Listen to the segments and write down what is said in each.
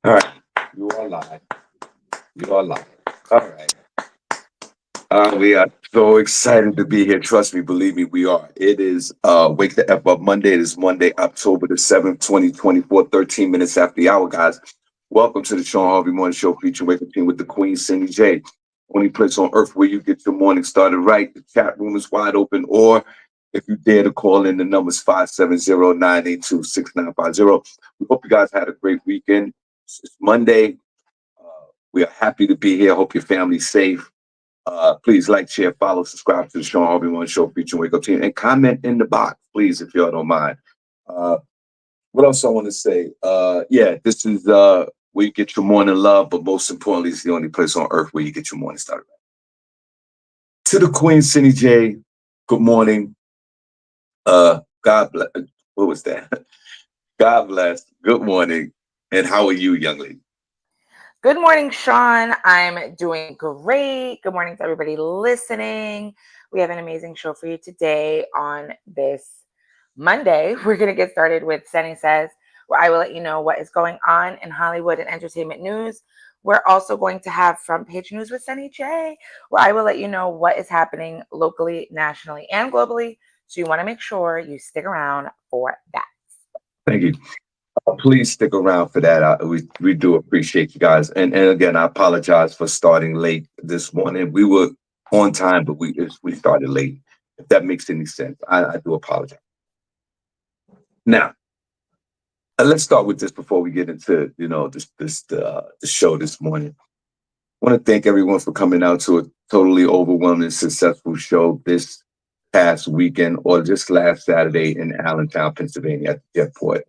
All right, you are live. You are live. All right. We are so excited to be here. Trust me, believe me, we are. It is Wake the F Up Monday. It is Monday, October the 7th, 2024, 13 minutes after the hour, guys. Welcome to the Shawn Harvey Morning Show featuring Wake Up Team with the Queen, SennyJ. Only place on earth where you get your morning started right. The chat room is wide open, or if you dare to call in, the number is 570-982-6950. We hope you guys had a great weekend. It's Monday. We are happy to be here. Hope your family's safe. Please like, share, follow, subscribe to the Shawn Harvey Morning Show featuring Wake Up Team, and comment in the box, please, if y'all don't mind. Uh, what else I want to say? Yeah, this is where you get your morning love, but most importantly, it's the only place on earth where you get your morning started. To the Queen, SennyJ, good morning. God bless. What was that? God bless. Good morning. And how are you, young lady? Good morning, Sean. I'm doing great. Good morning to everybody listening. We have an amazing show for you today on this Monday. We're going to get started with Senny Says, where I will let you know what is going on in Hollywood and entertainment news. We're also going to have front page news with Senny J, where I will let you know what is happening locally, nationally, and globally. So you want to make sure you stick around for that. Thank you. Please stick around for that. We do appreciate you guys. And again, I apologize for starting late this morning. We were on time, but we started late. If that makes any sense, I do apologize. Now, let's start with this before we get into the show this morning. I want to thank everyone for coming out to a totally overwhelming, successful show this past weekend, or just last Saturday in Allentown, Pennsylvania, at the airport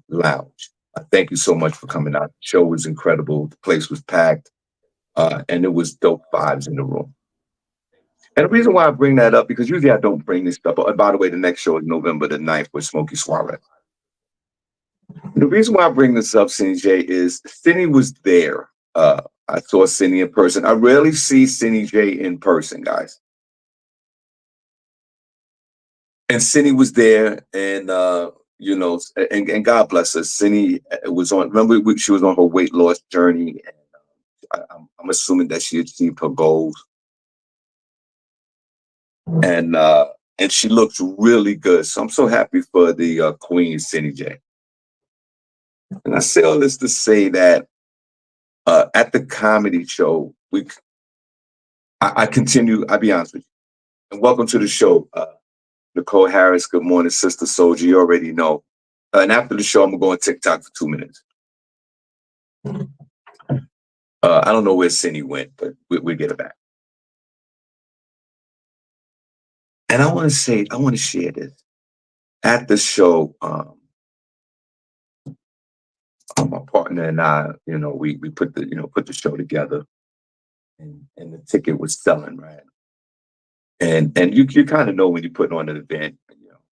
lounge. Thank you so much for coming out. The show was incredible. The place was packed, and it was dope vibes in the room. And the reason why I bring that up, because usually I don't bring this stuff. But by the way, the next show is November the 9th with Smokey Suarez. The reason why I bring this up, Cindy J, is Cindy was there. I saw Cindy in person. I rarely see Cindy J in person, guys. And Cindy was there, and and God bless her. Cindy was on. Remember, she was on her weight loss journey, and I'm assuming that she achieved her goals, and she looks really good. So I'm so happy for the Queen, Cindy J. And I say all this to say that at the comedy show, I continue. I'll be honest with you, and welcome to the show, Nicole Harris. Good morning, Sister Soldier. You already know. And after the show, I'm gonna go on TikTok for 2 minutes. I don't know where Cindy went, but we'll get her back. And I want to share this. At the show, my partner and I, we put the show together, and the ticket was selling, right? And you kind of know when you put on an event,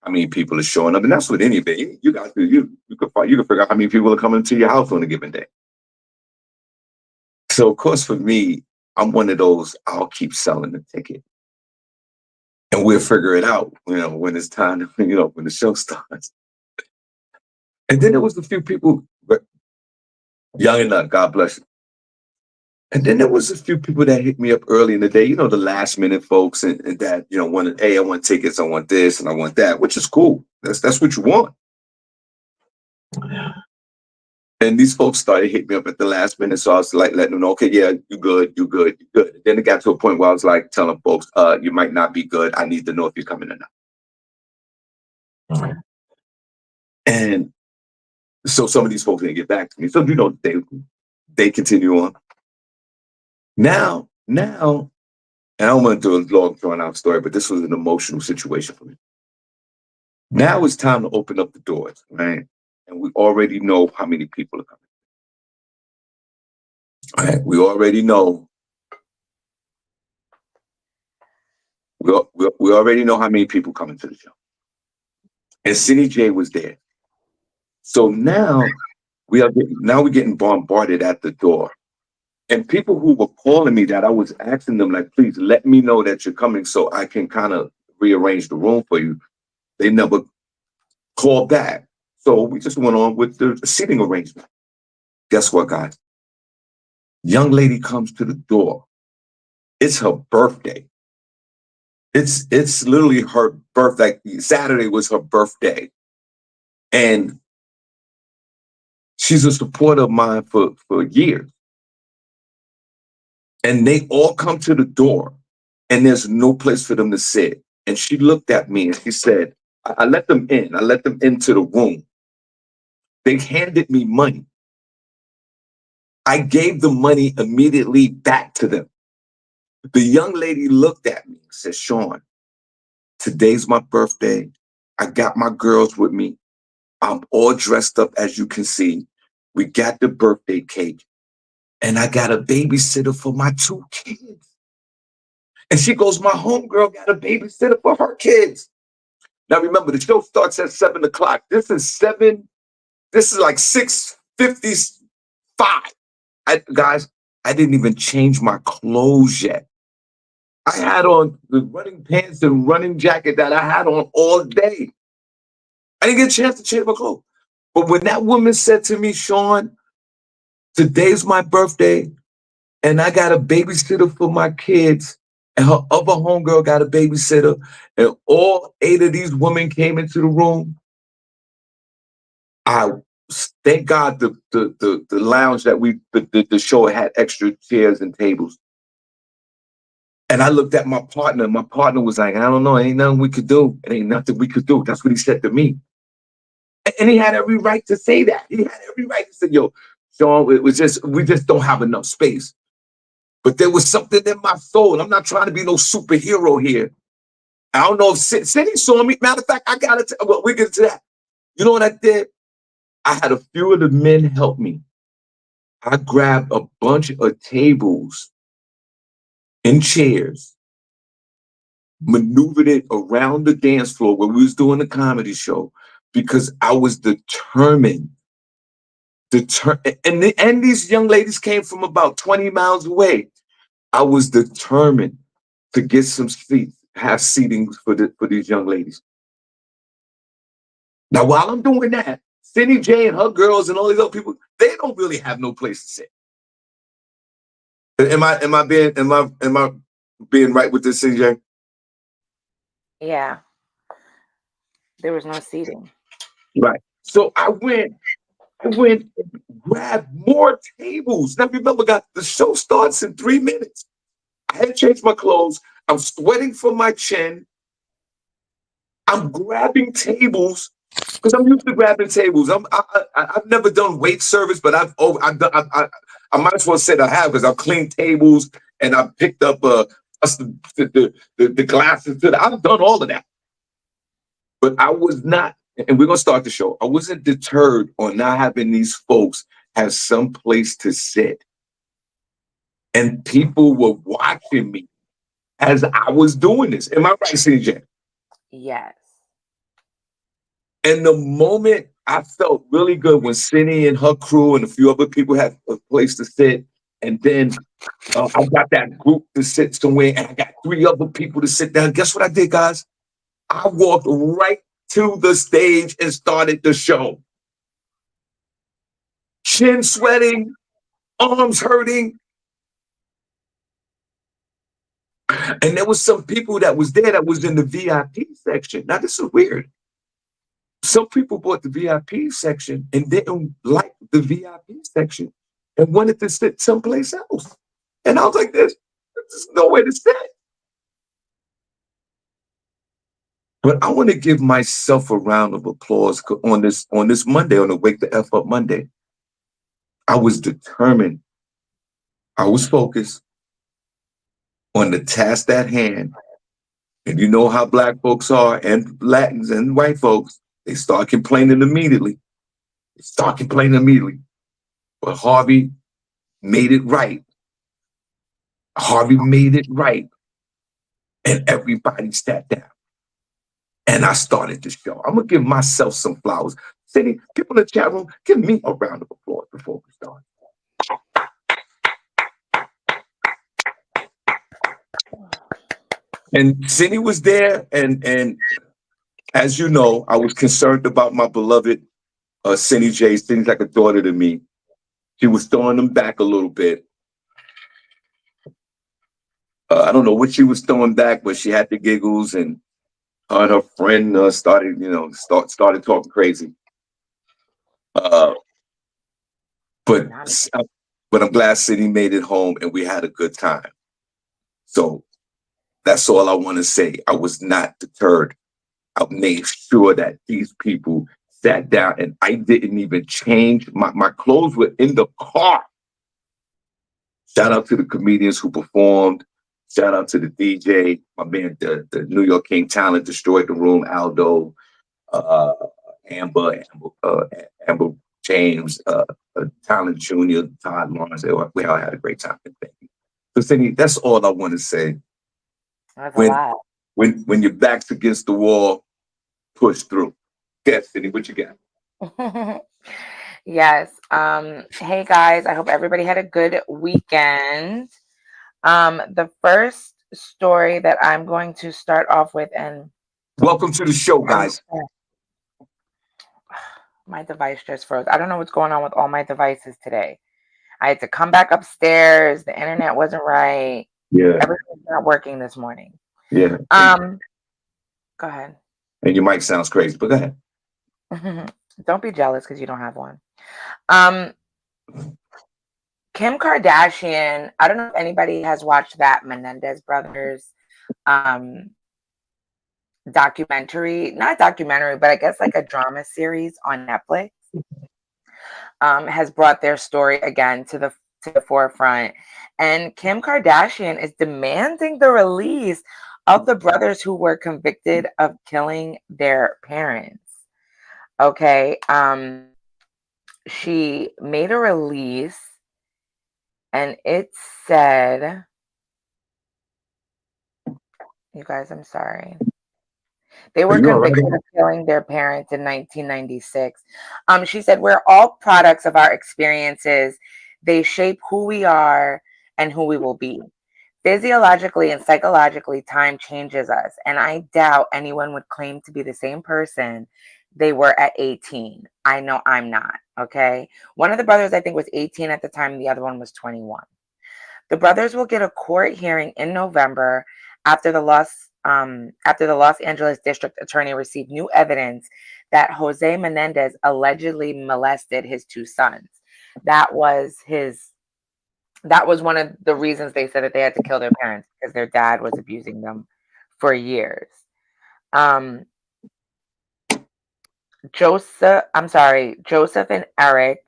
how many people are showing up, and that's with any event. You guys do you can figure out how many people are coming to your house on a given day. So of course, for me, I'm one of those. I'll keep selling the ticket, and we'll figure it out. When it's time to, when the show starts. And then there was a few people, young enough, God bless you. And then there was a few people that hit me up early in the day, the last minute folks, and that, wanted, hey, I want tickets, I want this, and I want that, which is cool. That's what you want. And these folks started hitting me up at the last minute. So I was like, letting them know, okay, yeah, you good, you good, you good. And then it got to a point where I was like telling folks, you might not be good. I need to know if you're coming or not. And so some of these folks didn't get back to me. So, they continue on. Now, and I don't want to do a long drawn out story, but this was an emotional situation for me. Now it's time to open up the doors, right? And we already know how many people are coming. All right, we already know. We already know how many people coming to the show. And Cindy J was there. So now we're getting bombarded at the door. And people who were calling me, that I was asking them, like, please let me know that you're coming so I can kind of rearrange the room for you. They never called back. So we just went on with the seating arrangement. Guess what, guys? Young lady comes to the door. It's her birthday. It's literally her birthday. Saturday was her birthday. And she's a supporter of mine for years. And they all come to the door and there's no place for them to sit. And she looked at me and she said, I let them in. I let them into the room. They handed me money. I gave the money immediately back to them. The young lady looked at me and said, Shawn, today's my birthday. I got my girls with me. I'm all dressed up, as you can see. We got the birthday cake. And I got a babysitter for my 2 kids. And she goes, my homegirl got a babysitter for her kids. Now remember, the show starts at 7 o'clock. This is like 6:55. Guys, I didn't even change my clothes yet. I had on the running pants and running jacket that I had on all day. I didn't get a chance to change my clothes. But when that woman said to me, Shawn, today's my birthday, and I got a babysitter for my kids, and her other homegirl got a babysitter, and all 8 of these women came into the room, I thank God the lounge that the show had extra chairs and tables. And I looked at my partner, and my partner was like, I don't know, ain't nothing we could do. It ain't nothing we could do. That's what he said to me. And he had every right to say that. He had every right to say, yo, Shawn, we just don't have enough space. But there was something in my soul. And I'm not trying to be no superhero here. I don't know if Senny saw me. Matter of fact, I got to, well, we get to that. You know what I did? I had a few of the men help me. I grabbed a bunch of tables and chairs, maneuvered it around the dance floor where we was doing the comedy show because I was determined. And these young ladies came from about 20 miles away. I was determined to get some seats, have seating for these young ladies. Now, while I'm doing that, SennyJ and her girls and all these other people, they don't really have no place to sit. Am I being right with this, SennyJ? Yeah. There was no seating. Right. So I went and grabbed more tables. Now remember, guys, the show starts in 3 minutes. I had changed my clothes. I'm sweating from my chin. I'm grabbing tables because I'm used to grabbing tables. I've never done wait service, but I might as well say I have because I've cleaned tables and I've picked up the glasses. I've done all of that. But I was not, and we're going to start the show. I wasn't deterred on not having these folks have some place to sit. And people were watching me as I was doing this. Am I right, CJ? Yes. And the moment I felt really good when Cindy and her crew and a few other people had a place to sit, and then I got that group to sit somewhere, and I got 3 other people to sit down. Guess what I did, guys? I walked right to the stage and started the show. Chin sweating, arms hurting. And there was some people that was there that was in the VIP section. Now, this is weird. Some people bought the VIP section and didn't like the VIP section and wanted to sit someplace else. And I was like, there's nowhere to sit. But I want to give myself a round of applause on this Monday, on the Wake the F Up Monday. I was determined. I was focused on the task at hand. And you know how Black folks are, and Latins and white folks, they start complaining immediately. But Harvey made it right. And everybody sat down. And I started the show. I'm going to give myself some flowers. Cindy, people in the chat room, give me a round of applause before we start. And Cindy was there, and as you know, I was concerned about my beloved SennyJ. Cindy's like a daughter to me. She was throwing them back a little bit. I don't know what she was throwing back, but she had the giggles, and her and her friend started, started talking crazy. Uh, but Not but I'm glad City made it home, and we had a good time. So that's all I want to say. I was not deterred. I made sure that these people sat down, and I didn't even change. My clothes were in the car. Shout out to the comedians who performed. Shout out to the DJ, my man, the New York King Talent, Destroyed the Room, Aldo, uh, Amber James, Talent Jr., Todd Lawrence. We all had a great time. Thank you. So, Cindy, that's all I want to say. That's a When lot. when your back's against the wall, push through. Yes, Cindy, what you got? Yes. Hey guys, I hope everybody had a good weekend. The first story that I'm going to start off with, and Welcome to the show, guys. my device just froze. I don't know what's going on with all my devices today. I had to come back upstairs. The internet wasn't right. Yeah, Everything's not working this morning. yeah. Go ahead. And your mic sounds crazy, but go ahead. Don't be jealous because you don't have one. Um, Kim Kardashian, I don't know if anybody has watched that Menendez brothers um documentary, not documentary, but I guess like a drama series on Netflix. Has brought their story again to the forefront. And Kim Kardashian is demanding the release of the brothers who were convicted of killing their parents. Okay. She made a release and it said, you guys, I'm sorry. They Are were you all right? convicted of killing their parents in 1996. She said, we're all products of our experiences. They shape who we are and who we will be. Physiologically and psychologically, time changes us. And I doubt anyone would claim to be the same person they were at 18. I know I'm not. Okay. One of the brothers, I think, was 18 at the time. The other one was 21. The brothers will get a court hearing in November after the Los Angeles District Attorney received new evidence that Jose Menendez allegedly molested his two sons. That was his. That was one of the reasons they said that they had to kill their parents because their dad was abusing them for years. Um, Joseph and Eric.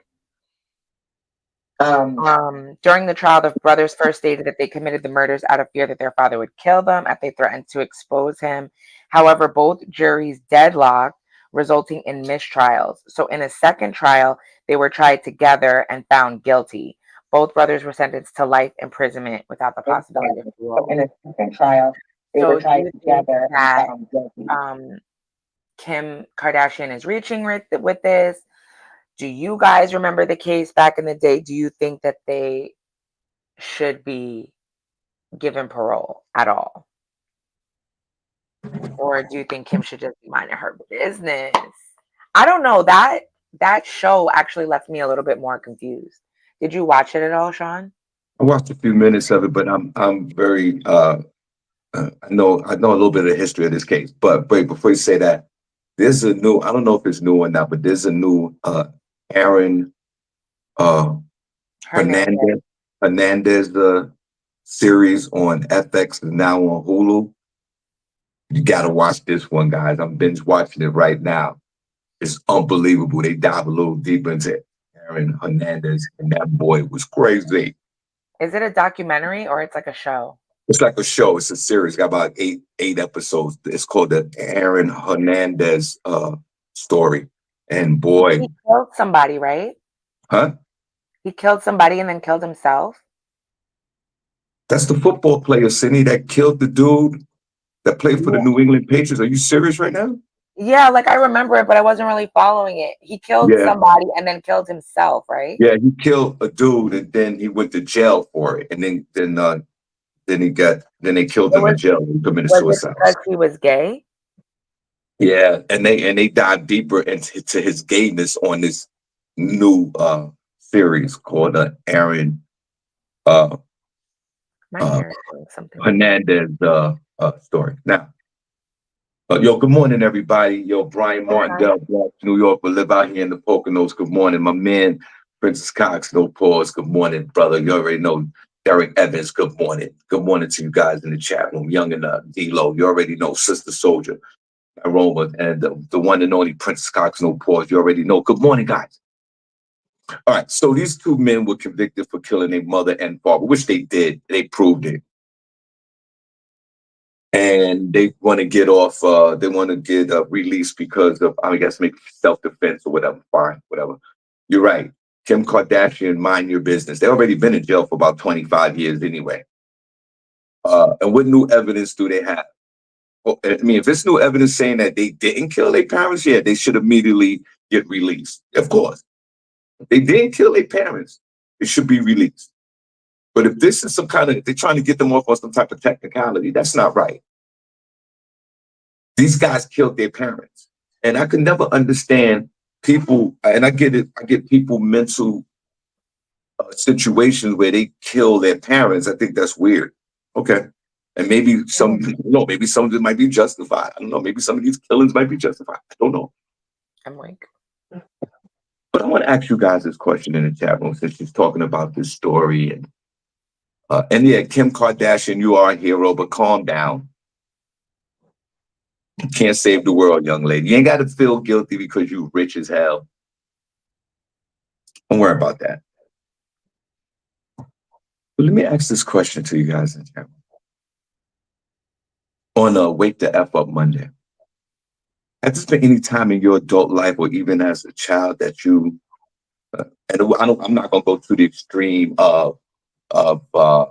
During the trial, the brothers first stated that they committed the murders out of fear that their father would kill them if they threatened to expose him. However, both juries deadlocked, resulting in mistrials. So, in a second trial, they were tried together and found guilty. Both brothers were sentenced to life imprisonment without the possibility of So parole. in a second trial, they were So, do tried you think together and that found guilty. Kim Kardashian is reaching with this? Do you guys remember the case back in the day? Do you think that they should be given parole at all? Or do you think Kim should just be minding her business? I don't know. That show actually left me a little bit more confused. Did you watch it at all, Sean? I watched a few minutes of it, but I'm very I know a little bit of the history of this case. But wait, before you say that, there's a new, I don't know if it's new or not, but there's a new Aaron uh Hernandez. Hernandez series on FX is now on Hulu. You gotta watch this one, guys. I'm binge watching it right now. It's unbelievable. They dive a little deeper into Aaron Hernandez, and that boy was crazy. Is it a documentary or it's like a show? It's like a show. It's a series. Got about eight episodes. It's called the Aaron Hernandez story. And boy, He killed somebody, right? huh? He killed somebody and then killed himself. That's the football player, Cindy, that killed the dude that played for the Yeah. New England Patriots. Are you serious right now? Yeah, like I remember it, but I wasn't really following it. He killed Yeah. somebody and then killed himself, right? Yeah, he killed a dude and then he went to jail for it. And then they killed him in jail and committed Was it suicide. because he was gay? Yeah, and they dive deeper into his gayness on this new series called Aaron uh, My uh, hair is doing something weird. Hernandez story. Now, yo, good morning, everybody. Yo, Brian Martindale, Bronx, New York, will live out here in the Poconos. Good morning, my man, Princess Cox, no pause. Good morning, brother. You already know Derek Evans. Good morning. Good morning to you guys in the chat room. Young and D-Lo. You already know Sister Soldier, Aroma, and the one and only Princess Cox, no pause. You already know. Good morning, guys. All right, so these two men were convicted for killing their mother and father, which they did. They proved it. And they want to get off, they want to get released because of, I guess, maybe self-defense or whatever. Fine, whatever. You're right. Kim Kardashian, mind your business. They've already been in jail for about 25 years anyway. And what new evidence do they have? Well, I mean, if it's new evidence saying that they didn't kill their parents, yeah, they should immediately get released. Of course. If they didn't kill their parents, it should be released. But if this is some kind of, they're trying to get them off on some type of technicality, that's not right. These guys killed their parents. And I could never understand people, and I get it, I get people mental situations where they kill their parents. I think that's weird. Okay. And maybe maybe some of it might be justified. I don't know. Maybe some of these killings might be justified. I don't know. I'm like, But I want to ask you guys this question in the chat room since she's talking about this story. And yeah, Kim Kardashian, you are a hero, but calm down. You can't save the world, young lady. You ain't got to feel guilty because you rich as hell. Don't worry about that. But let me ask this question to you guys in the chat room. On Wake the F Up Monday, has there been any time in your adult life or even as a child that you, and I'm not going to go to the extreme of the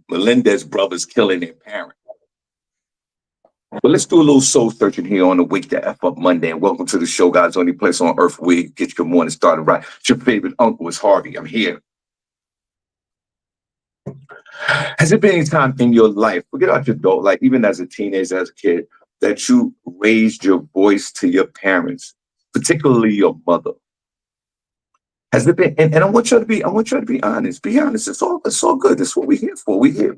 Melendez brothers killing their parents. But let's do a little soul searching here on the Wake the F Up Monday. And welcome to the show, guys. Only place on earth where you get your morning started right. It's your favorite uncle is Harvey. I'm here. Has there been any time in your life, forget about your adult life, even as a teenager, as a kid, that you raised your voice to your parents, particularly your mother? Has there been? And I want you to be honest. Be honest. It's all good. That's what we're here for. We're here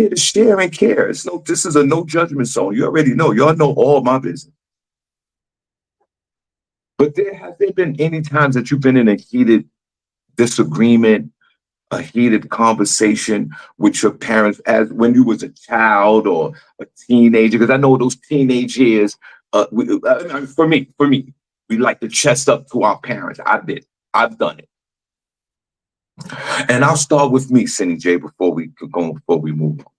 to share and care. This is a no judgment zone. You already know. Y'all know all my business. But has there been any times that you've been in a heated disagreement, a heated conversation with your parents as when you was a child or a teenager? Because I know those teenage years, for me, we like to chest up to our parents. I've done it. And I'll start with me, SennyJ, before we move on.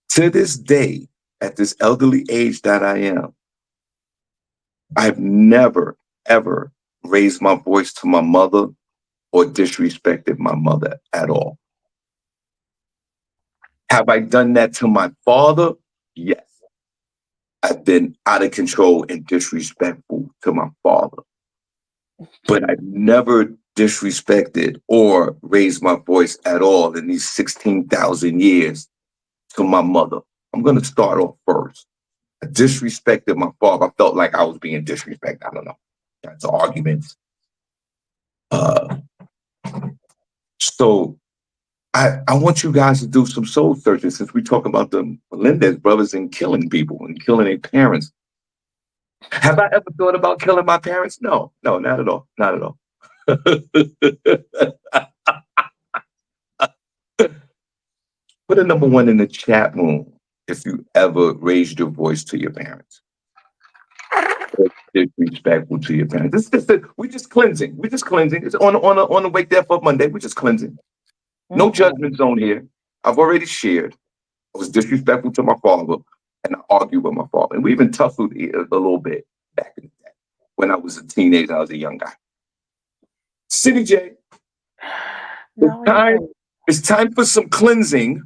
To this day, at this elderly age that I am, I've never, ever raised my voice to my mother or disrespected my mother at all. Have I done that to my father? Yes. I've been out of control and disrespectful to my father. But I've never disrespected or raised my voice at all in these 16,000 years to my mother. I'm going to start off first. I disrespected my father. I felt like I was being disrespected. I don't know. That's arguments. So I want you guys to do some soul searching since we talk about the Melendez brothers and killing people and killing their parents. Have I ever thought about killing my parents? No, not at all. Not at all. Put a number 1 in the chat room if you ever raised your voice to your parents. Disrespectful to your parents. We're just cleansing. It's on the Wake That Up Monday. We're just cleansing. No judgment zone here. I've already shared. I was disrespectful to my father, and I argued with my father. And we even tussled a little bit back in the day. When I was a teenager, I was a young guy. SennyJ, it's time for some cleansing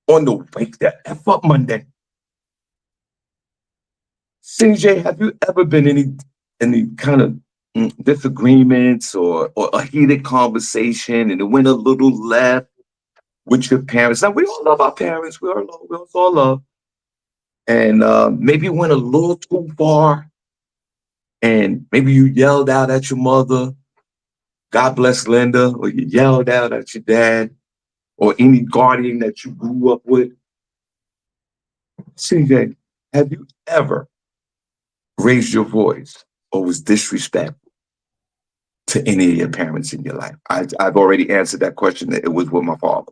on the Wake the F Up Monday. SennyJ, have you ever been in any kind of disagreements or a heated conversation and it went a little left with your parents? Now, we all love our parents. We all love. and maybe you went a little too far, and maybe you yelled out at your mother, God bless Linda, or you yelled out at your dad, or any guardian that you grew up with. CJ, have you ever raised your voice or was disrespectful to any of your parents in your life? I've already answered that question. That it was with my father.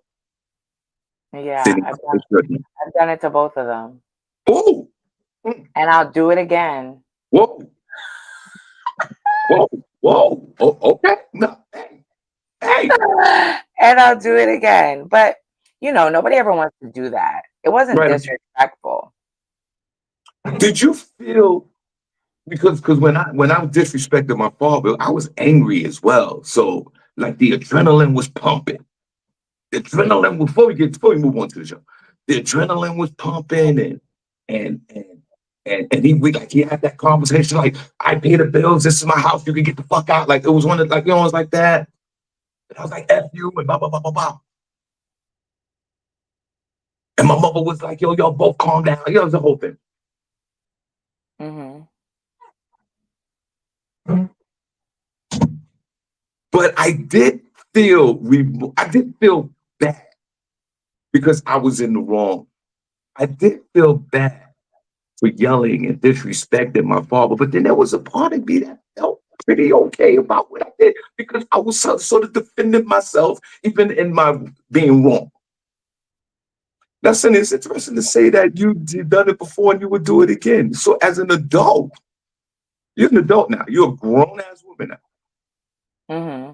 Yeah, Cindy, I've done it to both of them. oh, And I'll do it again. whoa, whoa, whoa. Oh, okay. No, hey. And I'll do it again. But, nobody ever wants to do that. It wasn't Right. disrespectful. Did you feel because when I disrespected my father, I was angry as well. So like the adrenaline was pumping. The adrenaline before we move on to the show, the adrenaline was pumping and he had that conversation like, I pay the bills, this is my house, you can get the fuck out. Like it was one of like, it was like that. And I was like, F you and blah blah blah blah blah. And my mother was like, yo, y'all both calm down. It was the whole thing. Mm-hmm. But I did feel bad because I was in the wrong. I did feel bad for yelling and disrespecting my father, but then there was a part of me that felt pretty okay about what I did because I was sort of defending myself even in my being wrong. Now, Sonny, it's interesting to say that you've done it before and you would do it again. So as an adult, you're an adult now. You're a grown-ass woman now. Mm-hmm.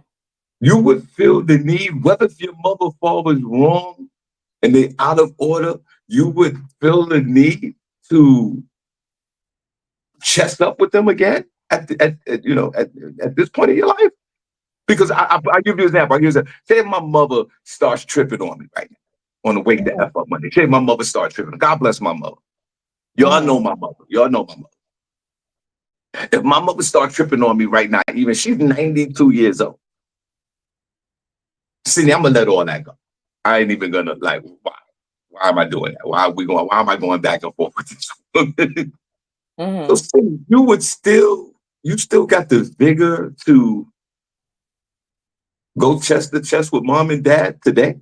You would feel the need, whether if your mother or father is wrong and they're out of order, you would feel the need to chest up with them again at this point in your life. Because I give you an example. Say if my mother starts tripping on me right now on the way to F up Monday. Say if my mother starts tripping. God bless my mother. Y'all know my mother. Y'all know my mother. If my mother starts tripping on me right now, even she's 92 years old. See, I'm gonna let all that go. I ain't even gonna like why. Why am I doing that? Why am I going back and forth with this? Mm-hmm. So see, you still got the vigor to go chest to chest with mom and dad today?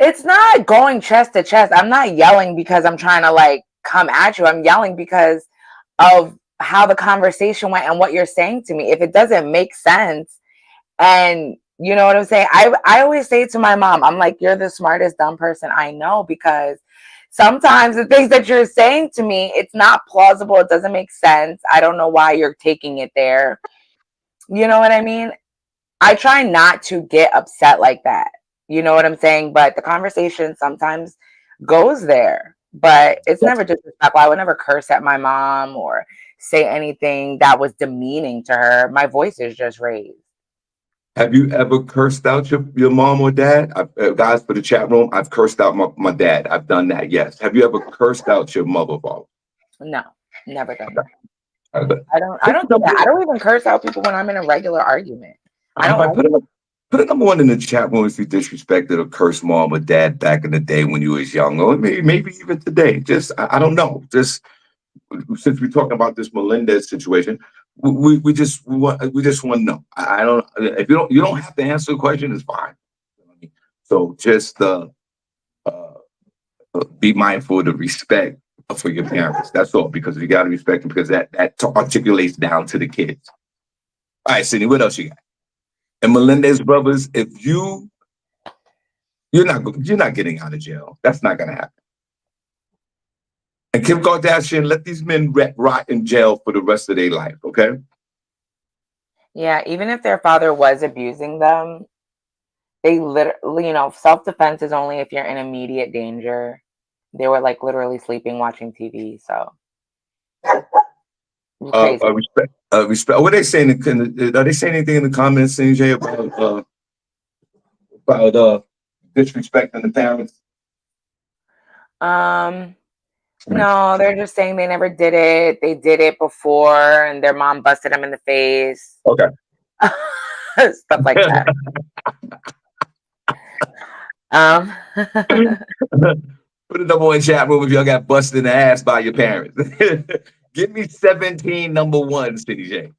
It's not going chest to chest. I'm not yelling because I'm trying to like come at you. I'm yelling because of how the conversation went and what you're saying to me. If it doesn't make sense, and you know what I'm saying, I always say to my mom, I'm like, you're the smartest dumb person I know, because sometimes the things that you're saying to me, it's not plausible. It doesn't make sense. I don't know why you're taking it there. You know what I mean? I try not to get upset like that. You know what I'm saying? But the conversation sometimes goes there. But it's never disrespectful. I would never curse at my mom or say anything that was demeaning to her. My voice is just raised. Have you ever cursed out your mom or dad? Guys, for the chat room, I've cursed out my dad. I've done that, yes. Have you ever cursed out your mother, father? No, never done Okay. that. I don't do that. I don't even curse out people when I'm in a regular argument. I don't like put a number one in the chat room if you disrespected or cursed mom or dad back in the day when you was young, or maybe even today. Just I don't know. Just since we're talking about this Melendez situation, we just want to know. I don't. If you don't have to answer the question, it's fine. So just be mindful of the respect for your parents. That's all, because you got to respect them, because that articulates down to the kids. All right, Sydney, what else you got? And Melendez brothers, if you're not getting out of jail. That's not gonna happen. And Kim Kardashian, let these men rot in jail for the rest of their life, okay? Yeah, even if their father was abusing them, they literally, self-defense is only if you're in immediate danger. They were like literally sleeping, watching TV. So crazy. Respect. What are they saying? Are they saying anything in the comments, SennyJ, about disrespecting the parents? No, they're just saying they never did it. They did it before, and their mom busted them in the face. Okay. Stuff like that. Put a number one chat room if y'all got busted in the ass by your parents. Give me 17 number ones, SennyJ.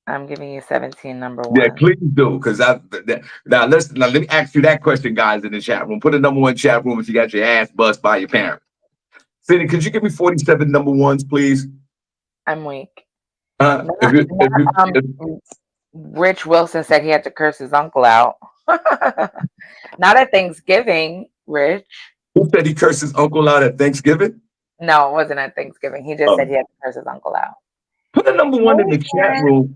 I'm giving you 17 number Yeah, one. please do. Because now let me ask you that question, guys, in the chat room. Put a number one chat room if you got your ass bust by your parents. Cindy, could you give me 47 number ones, please? I'm weak. If you, if you, if, Rich Wilson said he had to curse his uncle out. Not at Thanksgiving, Rich. who said he cursed his uncle out at Thanksgiving? No, it wasn't at Thanksgiving. He just said he had to curse his uncle out. Put a number one in the chat room.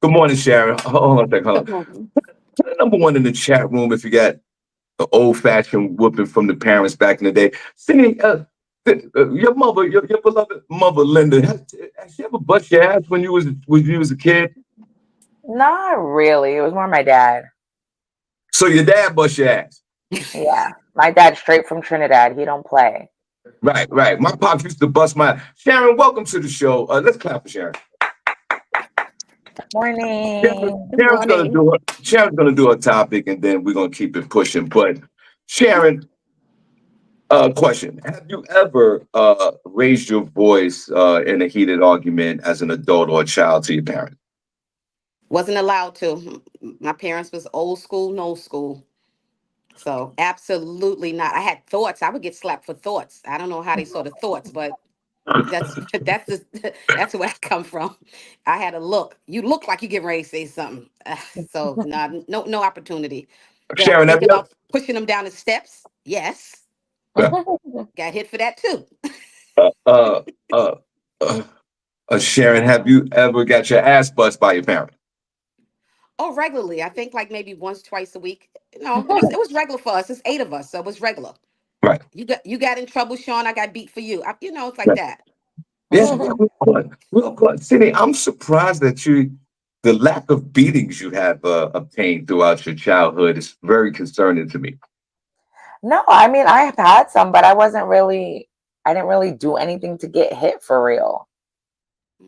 Good morning, Sharon. Hold on a second. Hold on. Put a number one in the chat room if you got the old-fashioned whooping from the parents back in the day. Cindy, your mother, your beloved mother, Linda, has she ever bust your ass when you was a kid? Not really. It was more my dad. So your dad bust your ass. Yeah. My dad straight from Trinidad. He don't play. Right, right. My pops used to bust my Sharon, welcome to the show. Let's clap for Sharon. Morning. Sharon's gonna do a topic and then we're gonna keep it pushing. But Sharon, question. Have you ever raised your voice in a heated argument as an adult or a child to your parents? Wasn't allowed to. My parents was old school, no school. So absolutely not. I had thoughts. I would get slapped for thoughts. I don't know how they saw the thoughts, but that's that's just that's where I come from. I had a look. You look like you getting ready to say something. So nah, no opportunity. Did I Sharon, have think you ever, about pushing them down the steps? Yes. Got hit for that too. uh, uh, uh, uh, Sharon, have you ever got your ass bust by your parents? Oh, regularly. I think like maybe once, twice a week. No, it was regular for us. It's 8 of us, so it was regular. Right. You got in trouble, Sean. I got beat for you. It's like that. Yes, real quick. Cindy, I'm surprised that the lack of beatings you have obtained throughout your childhood is very concerning to me. No, I mean I have had some, but I didn't really do anything to get hit for real.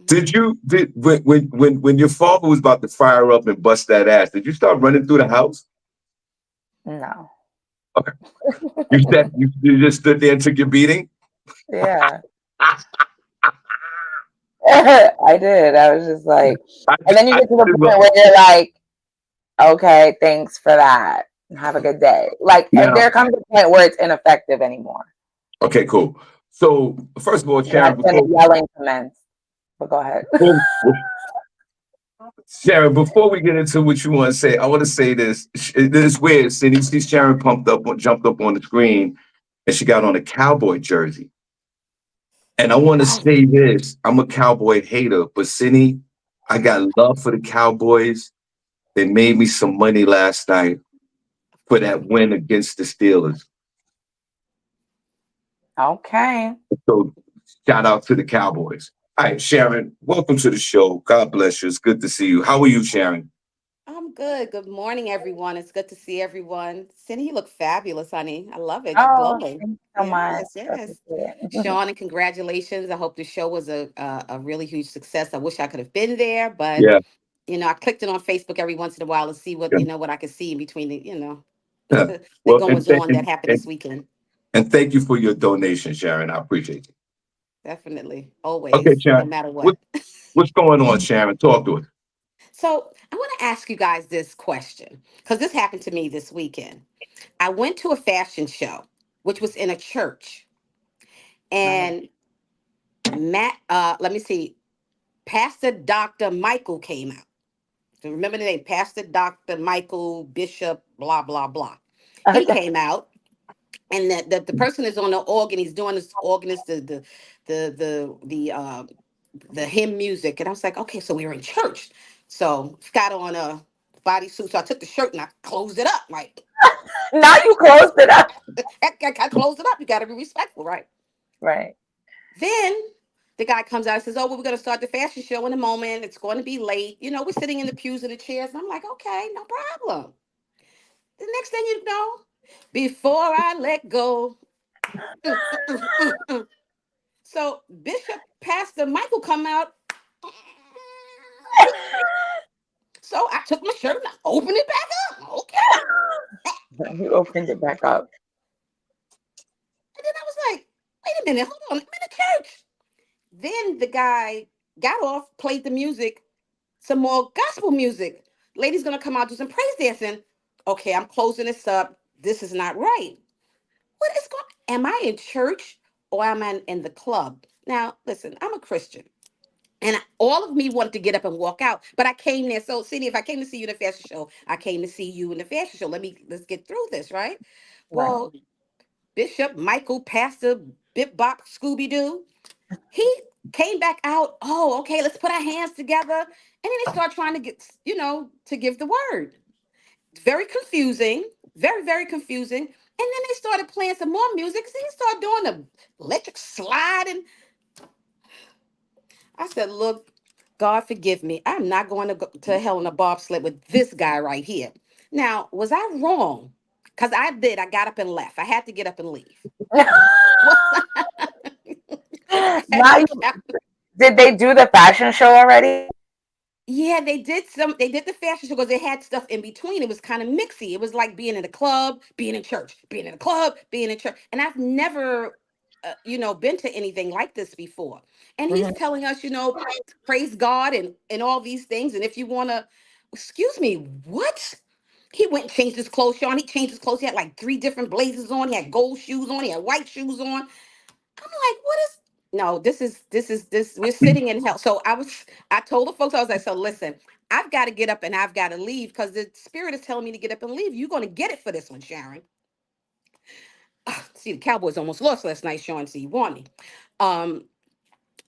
Did you did when your father was about to fire up and bust that ass? Did you start running through the house? No. Okay, you just stood there and took your beating. Yeah. I did. I was just like, and then you get to the point where you're like, okay, thanks for that. Have a good day. Like, and Now, there comes a point where it's ineffective anymore. okay, cool. So first of all, Sharon, Then yelling commenced. But go ahead. Sharon, before we get into what you want to say, I want to say this. This is weird. See Sharon jumped up on the screen, and she got on a cowboy jersey. And I want to Oh, say this: I'm a cowboy hater, but Cindy, I got love for the Cowboys. They made me some money last night for that win against the Steelers. Okay. So shout out to the Cowboys. All right, Sharon, welcome to the show. God bless you. It's good to see you. How are you, Sharon? I'm good. Good morning, everyone. It's good to see everyone. Cindy, you look fabulous, honey. I love it. You're Oh, glowing. thank you so much. Yes, I yes. appreciate it. Sean, and congratulations. I hope the show was a really huge success. I wish I could have been there, but Yeah, I clicked it on Facebook every once in a while to see what yeah, what I could see in between yeah. the Well, goings on that happened this weekend. and thank you for your donation, Sharon. I appreciate you. Definitely, Okay, always, no Sharon, matter what, what. what's going on, Sharon? Talk to us. So I want to ask you guys this question because this happened to me this weekend. I went to a fashion show, which was in a church, Nice. and let me see, Pastor Dr. Michael came out. So remember the name, Pastor Dr. Michael Bishop, blah blah blah. He Okay. came out, and the person is on the organ. He's doing this organist, the hymn music, and I was like, okay, so we were in church. So Scott on a bodysuit, so I took the shirt and I closed it up. Like, Now you closed it up. I closed it up. You got to be respectful, right? Right. Then the guy comes out and says, oh, well, we're going to start the fashion show in a moment. It's going to be late. We're sitting in the pews and the chairs. And I'm like, okay, no problem. The next thing you know, before I let go. So Bishop Pastor Michael come out. So I took my shirt and I opened it back up. Okay. You opened it back up. And a minute, hold on, I'm in the church. Then the guy got off, played the music, some more gospel music. Lady's gonna come out, do some praise dancing. Okay, I'm closing this up. This is not right. What is going? Am I in church or am I in the club? Now, listen, I'm a Christian. And all of me wanted to get up and walk out, but I came there. So, Cindy, if I came to see you in the fashion show, I came to see you in the fashion show. Let's get through this, right? Right. Well, Bishop Michael, Pastor Bip Bop Scooby Doo, he came back out. Oh, okay, let's put our hands together. And then they start trying to get, to give the word. Very confusing, very, very confusing. And then they started playing some more music. So he started doing the electric slide. And I said, look, God forgive me. I'm not going to go to hell in a bobsled with this guy right here. Now, was I wrong? Because I did. I got up and left. I had to get up and leave. Was Now, did they do the fashion show already? Yeah, they did the fashion show because they had stuff in between. It was kind of mixy. It was like being in a club, being in church, being in a club, being in church. And I've never, been to anything like this before. And he's Mhm. telling us, praise God and all these things. And if you want to, excuse me, what? He went and changed his clothes, Sean. He changed his clothes. He had like 3 different blazers on. He had gold shoes on. He had white shoes on. I'm like, what is? No, this. We're sitting in hell. So I told the folks, I was like, so listen, I've got to get up and I've got to leave because the spirit is telling me to get up and leave. You're going to get it for this one, Sharon. See, the Cowboys almost lost last night, Sean. So you want me. Um,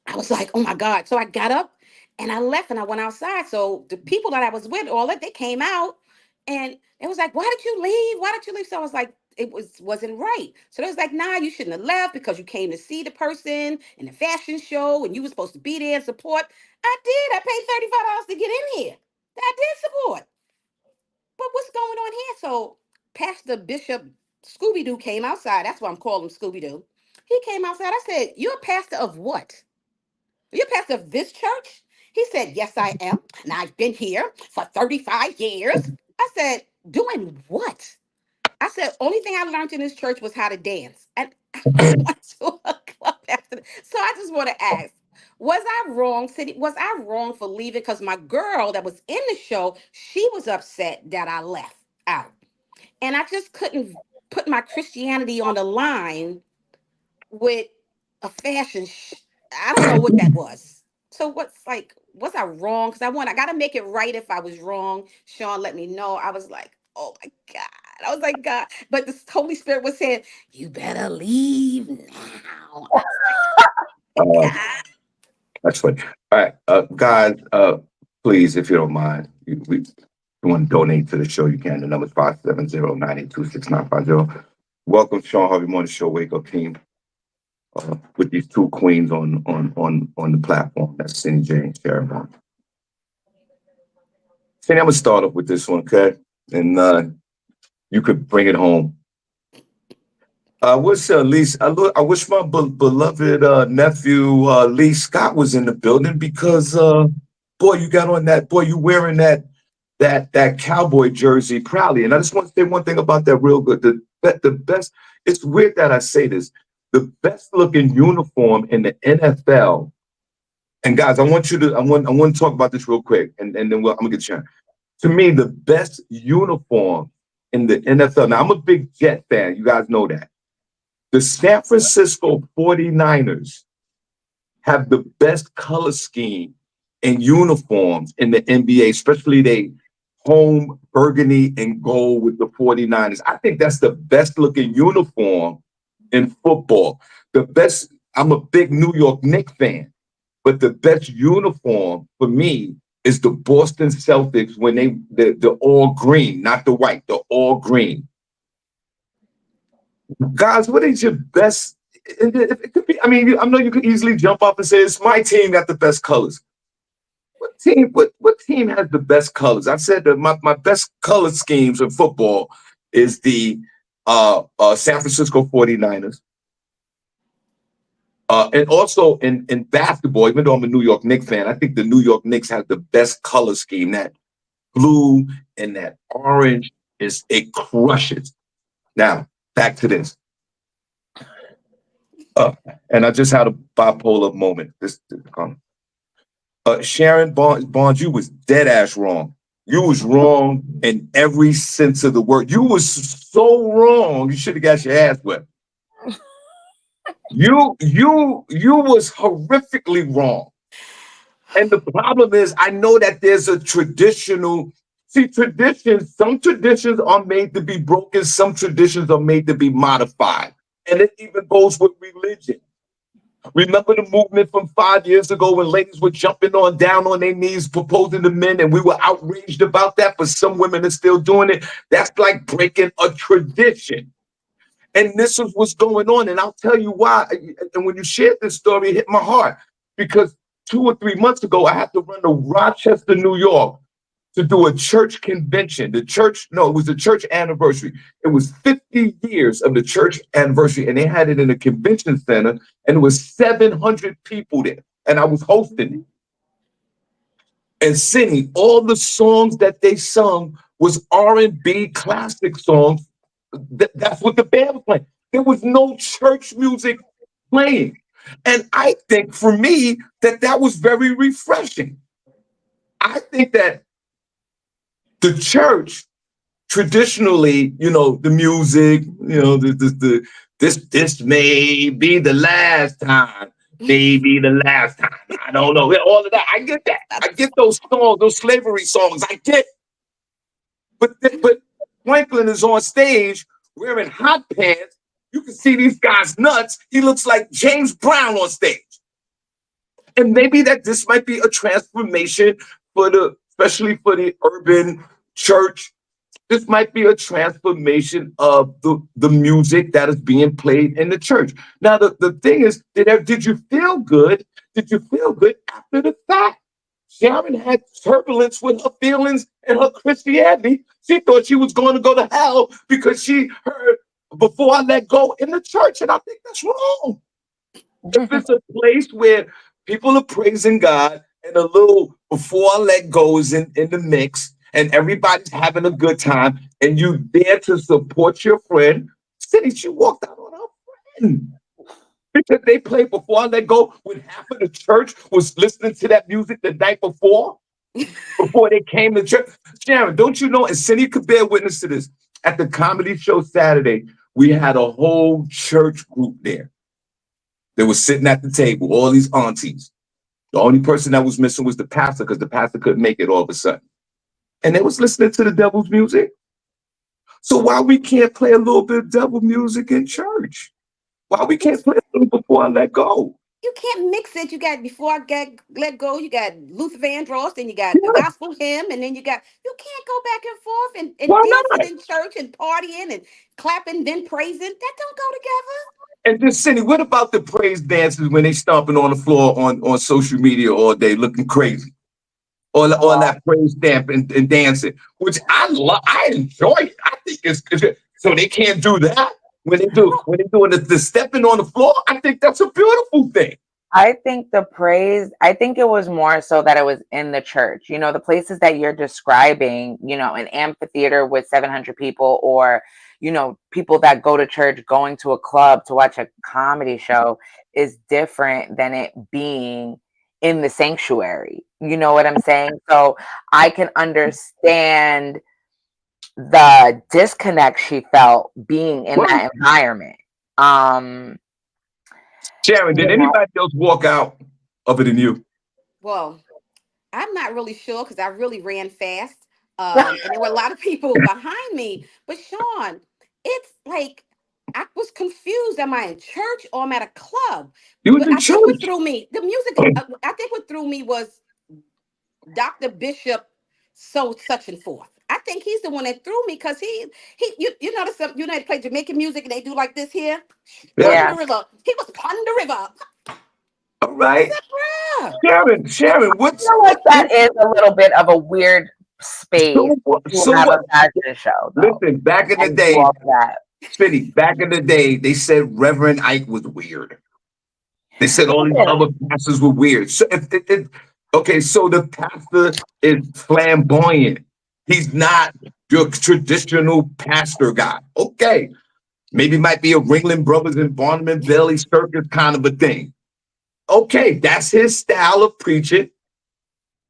I was like, oh my God. So I got up and I left and I went outside. So the people that I was with, all that, they came out and it was like, why did you leave? Why did you leave? So I was like, wasn't right. So they was like, nah, you shouldn't have left because you came to see the person in the fashion show and you were supposed to be there and support. I did. I paid $35 to get in here. I did support. But what's going on here? So Pastor Bishop Scooby Doo came outside. That's why I'm calling him Scooby Doo. He came outside. I said, you're a pastor of what? You're pastor of this church? He said, yes, I am. And I've been here for 35 years. I said, doing what? I said, only thing I learned in this church was how to dance. And I went to a club after that. So I just want to ask, was I wrong, City? Was I wrong for leaving? Because my girl that was in the show, she was upset that I left out. And I just couldn't put my Christianity on the line with a I don't know what that was. So was I wrong? Because I got to make it right if I was wrong. Sean let me know. I was like, oh my God. I was like, God. But the Holy Spirit was saying, you better leave now. I was like, Uh, God. that's funny. All right, guys, please, if you don't mind, we want to donate to the show, you can. The number is 570-982-6950. Welcome, Shawn Harvey Morning Show Wake Up Team. With these two queens on the platform. That's SennyJ and Sharon Vaughn. Senny, I'm gonna start off with this one, okay? And you could bring it home. I wish I wish my beloved nephew Lee Scott was in the building because boy, you got on that boy, you wearing that cowboy jersey proudly. And I just want to say one thing about that real good. The best. It's weird that I say this. The best looking uniform in the NFL. And guys, I want to talk about this real quick, and then I'm gonna get you. To me, the best uniform in the NFL. Now, I'm a big Jet fan. You guys know that. The San Francisco 49ers have the best color scheme in uniforms in the NBA, especially they home burgundy and gold with the 49ers. I think that's the best looking uniform in football. The best, I'm a big New York Knicks fan, but the best uniform for me is the Boston Celtics when the all green, not the white, the all green. Guys, what is your best? It could be, I mean, I know you could easily jump up and say it's my team got the best colors. What team has the best colors? I said that my best color schemes in football is the San Francisco 49ers. And also in basketball, even though I'm a New York Knicks fan, I think the New York Knicks have the best color scheme. That blue and that orange it crushes. Now, back to this. Uh, and I just had a bipolar moment. Sharon Barnes, you was dead ass wrong. You was wrong in every sense of the word. You was so wrong. You should have got your ass whipped. You was horrifically wrong. And the problem is, I know that there's a traditional. See, traditions. Some traditions are made to be broken. Some traditions are made to be modified, and it even goes with religion. Remember the movement from 5 years ago when ladies were jumping on down on their knees proposing to men, and we were outraged about that, but some women are still doing it. That's like breaking a tradition. And this is what's going on. And I'll tell you why. And when you shared this story, it hit my heart because 2 or 3 months ago, I had to run to Rochester, New York to do a church convention. It was a church anniversary. It was 50 years of the church anniversary, and they had it in a convention center, and it was 700 people there, and I was hosting it. And singing all the songs that they sung was R&B classic songs. That's what the band was playing. There was no church music playing. And I think for me that was very refreshing. I think that the church traditionally, the music, this may be the last time, maybe the last time. I don't know. All of that. I get that. I get those songs, those slavery songs. I get. But Franklin is on stage wearing hot pants. You can see these guys nuts. He looks like James Brown on stage. And maybe that this might be a transformation especially for the urban church. This might be a transformation of the music that is being played in the church. Now, the thing is, did you feel good? Did you feel good after the fact? Sharon had turbulence with her feelings and her Christianity. She thought she was going to go to hell because she heard "Before I Let Go" in the church. And I think that's wrong. If it's a place where people are praising God and a little "Before I Let Go" is in the mix, and everybody's having a good time, and you there to support your friend, Cindy, she walked out on her friend. Because they played "Before I Let Go" when half of the church was listening to that music the night before they came to church. Sharon, don't you know, and Cindy could bear witness to this, at the comedy show Saturday, we had a whole church group there. They were sitting at the table, all these aunties. The only person that was missing was the pastor because the pastor couldn't make it all of a sudden. And they was listening to the devil's music. So why we can't play a little bit of devil music in church? Why we can't play a little "Before I Let Go"? You can't mix it. You got "Before I Get Let Go," you got Luther Vandross, then you got a Yeah, gospel hymn, and then you can't go back and forth and why dancing not? in church and partying and clapping, then praising. That don't go together. And just Cindy, what about the praise dances when they stomping on the floor on social media all day looking crazy? All that praise stamp and dancing, which I love, I enjoy it. I think it's good. So they can't do that when they doing the stepping on the floor. I think that's a beautiful thing. I think I think it was more so that it was in the church. The places that you're describing, an amphitheater with 700 people, or, people that go to church going to a club to watch a comedy show is different than it being in the sanctuary. You know what I'm saying? So I can understand the disconnect she felt being in Well, that environment. Um, Sharon, did you know, anybody else walk out other than you? Well, I'm not really sure because I really ran fast. And there were a lot of people behind me. But Sean, it's like I was confused. Am I in church or am I at a club? You was But in I think what church. threw me, the music, I think what threw me was Dr. Bishop, so such and forth. I think he's the one that threw me because you notice they play Jamaican music and they do like this here. Yeah. Pond yeah. the river. He was Pond the river. All I right. said, bruh. Sharon, I feel like that is a little bit of a weird space to so have what? a fashion show, though, Listen, back in the and do day, all of that. City, back in the day, they said Reverend Ike was weird. They said all these Listen, other pastors were weird. So okay, so the pastor is flamboyant. He's not your traditional pastor guy. Okay. Maybe it might be a Ringling Brothers and Barnum and Bailey circus kind of a thing. Okay, that's his style of preaching.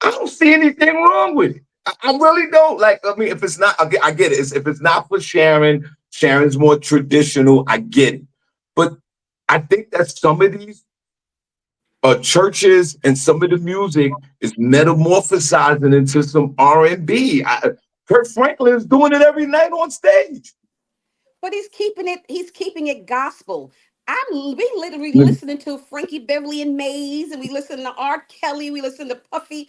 I don't see anything wrong with it. I really don't. Like, I mean, if it's not, I get it. If it's not for Sharon, Sharon's more traditional. I get it. But I think that some of these churches and some of the music is metamorphosizing into some R&B. Kurt Franklin is doing it every night on stage. But he's keeping it gospel. We literally listening to Frankie Beverly and Mays, and we listen to R. Kelly, we listen to Puffy,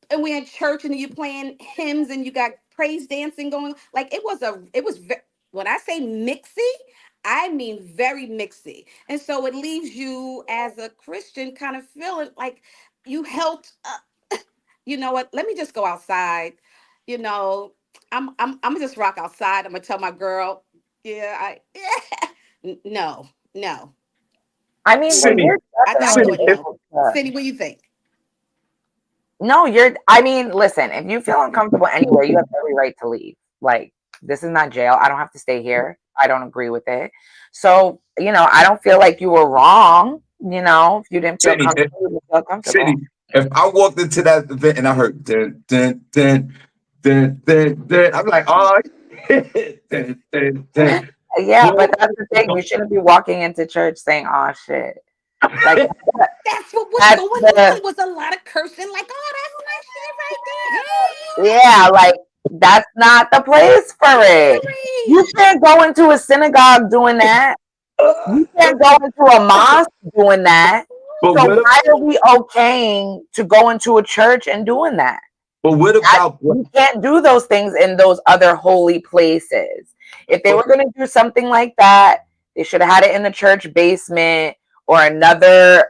and we're in church and you playing hymns and you got praise dancing going. Like when I say mixy, I mean very mixy. And so it leaves you as a Christian kind of feeling like you helped, you know what, let me just go outside. You know, I'm gonna just rock outside. I'm gonna tell my girl, no, no. I mean, Cindy, you're I definitely wouldn't know. able to. Cindy, what do you think? No, I mean, listen, if you feel uncomfortable anywhere, you have every right to leave. Like, this is not jail. I don't have to stay here. I don't agree with it. So, I don't feel like you were wrong. If you didn't feel comfortable, you feel comfortable. Cindy, if I walked into that event and I heard dun, dun, dun, dun, dun, dun, I'm like, oh, dun, dun, dun. Yeah, but that's the thing. You shouldn't be walking into church saying, oh, shit. Like, that's what was going on. Was a lot of cursing, like, oh, that's my shit right there. Hey. Yeah, like that's not the place for it. You can't go into a synagogue doing that. You can't go into a mosque doing that. But so why are we okaying to go into a church and doing that? But what about you can't do those things in those other holy places. If they were going to do something like that, they should have had it in the church basement or another,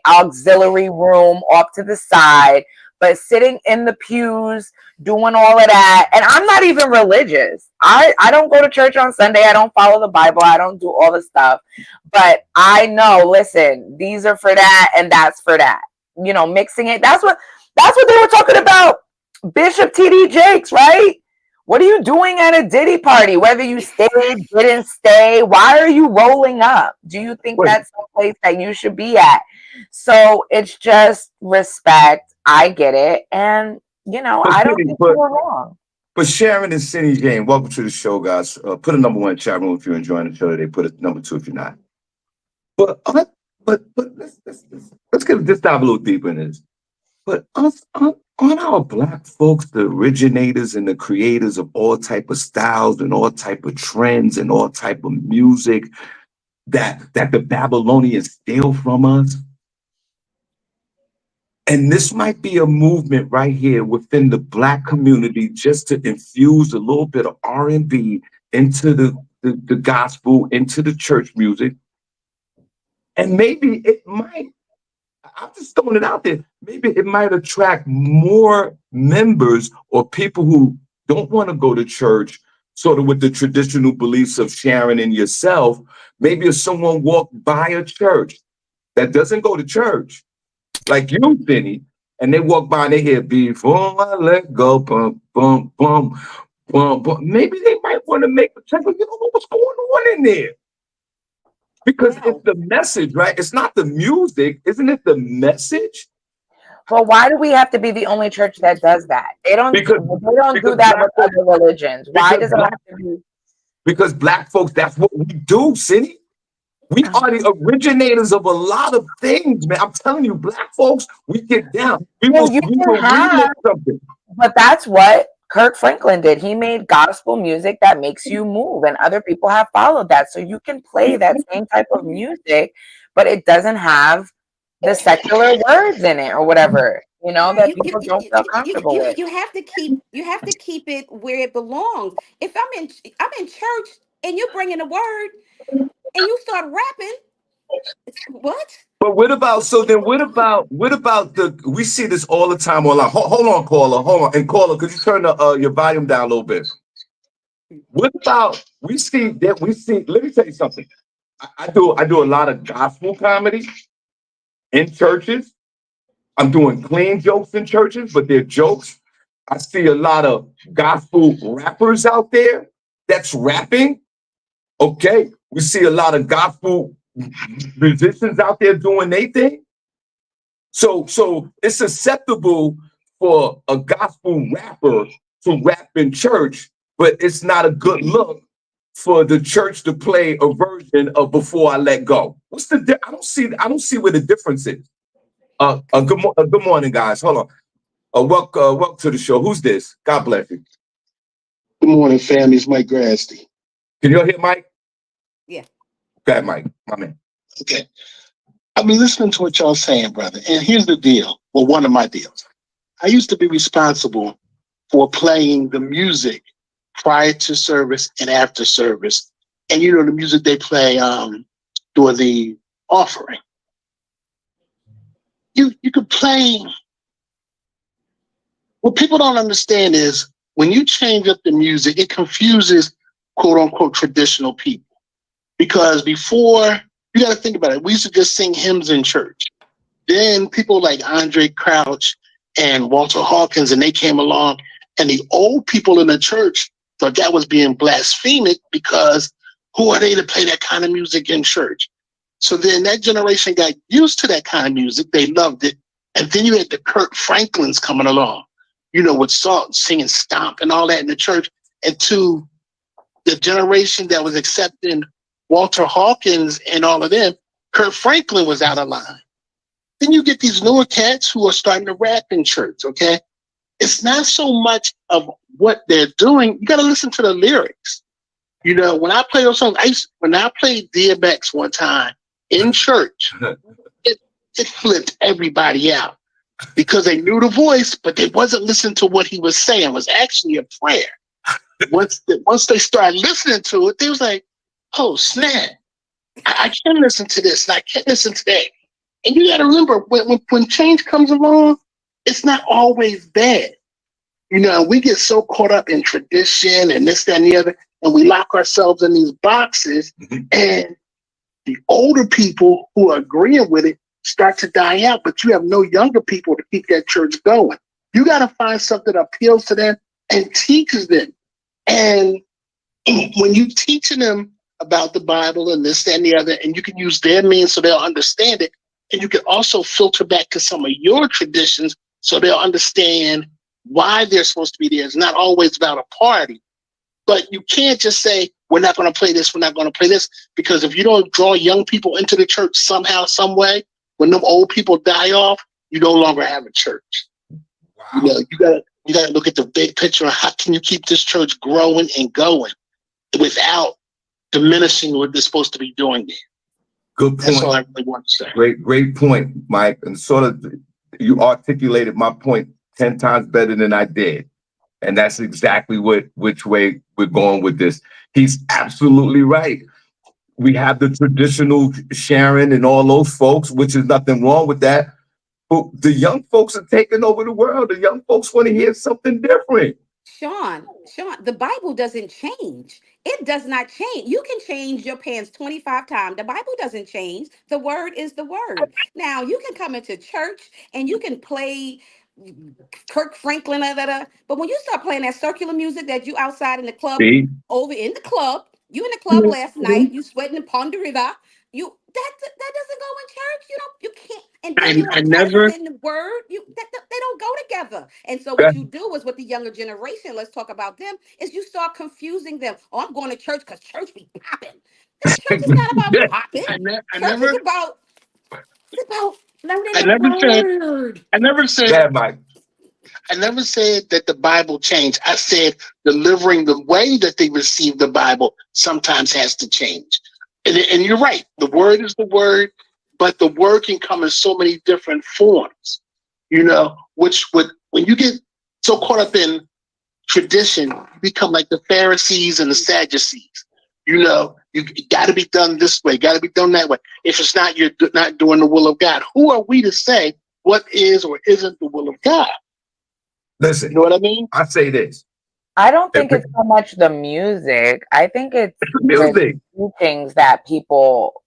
auxiliary room off to the side. But sitting in the pews, doing all of that, and I'm not even religious. I don't go to church on Sunday. I don't follow the Bible. I don't do all the stuff. But I know, listen, these are for that and that's for that. Mixing it. That's what they were talking about. Bishop T.D. Jakes, right? What are you doing at a Diddy party? Whether you stayed, didn't stay, why are you rolling up? Do you think that's the place that you should be at? So it's just respect. I get it. And, I don't think you were wrong. But Sharon and SennyJ, welcome to the show, guys. Put a number 1 in the chat room if you're enjoying the show today. Put a number 2 if you're not. But let's get this dive a little deeper in this. But aren't our Black folks the originators and the creators of all type of styles and all type of trends and all type of music that the Babylonians steal from us? And this might be a movement right here within the Black community just to infuse a little bit of R&B into the gospel, into the church music. And maybe it might, I'm just throwing it out there, maybe it might attract more members or people who don't want to go to church, sort of with the traditional beliefs of Sharon and yourself. Maybe if someone walked by a church that doesn't go to church, like you, Benny, and they walk by and they hear before I let go, bum, bum, bum, bum, bum. Maybe they might want to make a check. You don't know what's going on in there. Because it's the message, right? It's not the music. Isn't it the message? Well, why do we have to be the only church that does that? They don't do that with other religions. Why does it have to be? Because Black folks, that's what we do, Cindy. We are the originators of a lot of things, man. I'm telling you, Black folks, we get down. We will remix something. But that's what Kirk Franklin did. He made gospel music that makes you move, and other people have followed that. So you can play that same type of music, but it doesn't have the secular words in it or whatever, that people don't feel comfortable with. You have to keep it where it belongs. If I'm in church and you're bringing a word and you start rapping, what? But what about we see this all the time online. Hold on, caller. Hold on. And caller, could you turn your volume down a little bit? What about let me tell you something. I do a lot of gospel comedy in churches. I'm doing clean jokes in churches, but they're jokes. I see a lot of gospel rappers out there that's rapping. Okay, we see a lot of gospel musicians out there doing their thing. So it's acceptable for a gospel rapper to rap in church, but it's not a good look for the church to play a version of "Before I Let Go." What's the? I don't see where the difference is. Good morning, guys. Hold on. Welcome to the show. Who's this? God bless you. Good morning, family. It's Mike Grasty. Can you hear Mike? Yeah. Okay, Mike, my man. Okay. I've been listening to what y'all saying, brother. And here's the deal. Well, one of my deals. I used to be responsible for playing the music prior to service and after service. And you know the music they play during the offering. You could play. What people don't understand is when you change up the music, it confuses quote unquote traditional people. Because before, you got to think about it. We used to just sing hymns in church. Then people like Andre Crouch and Walter Hawkins, and they came along, and the old people in the church thought that was being blasphemic because who are they to play that kind of music in church? So then that generation got used to that kind of music. They loved it. And then you had the Kirk Franklins coming along, you know, with Salt, singing Stomp and all that in the church. And to the generation that was accepting Walter Hawkins and all of them, Kirk Franklin was out of line. Then you get these newer cats who are starting to rap in church, okay? It's not so much of what they're doing. You got to listen to the lyrics. You know, when I play those songs, when I played DMX one time in church, it flipped everybody out because they knew the voice, but they wasn't listening to what he was saying. It was actually a prayer. Once they started listening to it, they was like, oh, snap. I can listen to this and I can't listen to that. And you got to remember, when change comes along, it's not always bad. You know, we get so caught up in tradition and this, that, and the other, and we lock ourselves in these boxes, and the older people who are agreeing with it start to die out, but you have no younger people to keep that church going. You got to find something that appeals to them and teaches them. And when you teaching them about the Bible and this, that, and the other, and you can use their means so they'll understand it, and you can also filter back to some of your traditions so they'll understand why they're supposed to be there. It's not always about a party, but you can't just say, we're not going to play this, we're not going to play this, because if you don't draw young people into the church somehow, some way, when them old people die off, you no longer have a church. Wow. You know, you gotta look at the big picture of how can you keep this church growing and going without diminishing what they're supposed to be doing there. Good point. That's all I really want to say. Great point, Mike. And sort of you articulated my point 10 times better than I did. And that's exactly which way we're going with this. He's absolutely right. We have the traditional Sharon and all those folks, which is nothing wrong with that. But the young folks are taking over the world. The young folks want to hear something different. Shawn, the Bible doesn't change. It does not change. You can change your pants 25 times. The Bible doesn't change. The word is the word. Now, you can come into church and you can play Kirk Franklin, but when you start playing that circular music that you outside in the club, over in the club, you in the club last night, you sweating in Pond River, that doesn't go in church. You can't. And then you have church in the word. They don't go together. And so what you do is with the younger generation, let's talk about them, is you start confusing them. Oh, I'm going to church because church be popping. Church is not about popping. Church is about learning the word. I never said, Mike. I never said that the Bible changed. I said delivering the way that they receive the Bible sometimes has to change. And you're right. The word is the word, but the word can come in so many different forms, you know, which when you get so caught up in tradition, you become like the Pharisees and the Sadducees. You know, you got to be done this way, got to be done that way. If it's not, you're not doing the will of God. Who are we to say what is or isn't the will of God? Listen, you know what I mean? I say this. I don't think it's so much the music. I think it's music the teachings that people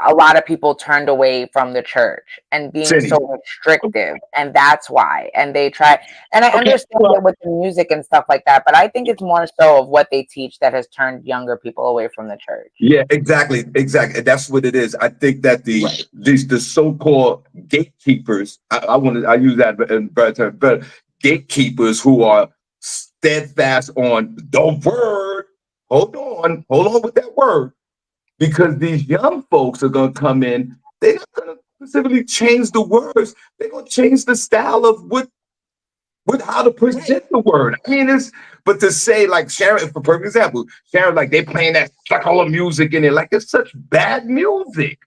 a lot of people turned away from the church and being Cindy. so restrictive, and that's why. And they try, and I Okay, understand well, it with the music and stuff like that, but I think it's more so of what they teach that has turned younger people away from the church. Yeah, exactly, exactly. That's what it is. I think that right. the so-called gatekeepers, I use that in better terms, but gatekeepers who are steadfast on the word. Hold on with that word, because these young folks are gonna come in. They're not gonna specifically change the words. They're gonna change the style of with how to Right. present the word. I mean, it's but to say like Sharon, for perfect example, Sharon, like they playing that secular music in it, like it's such bad music.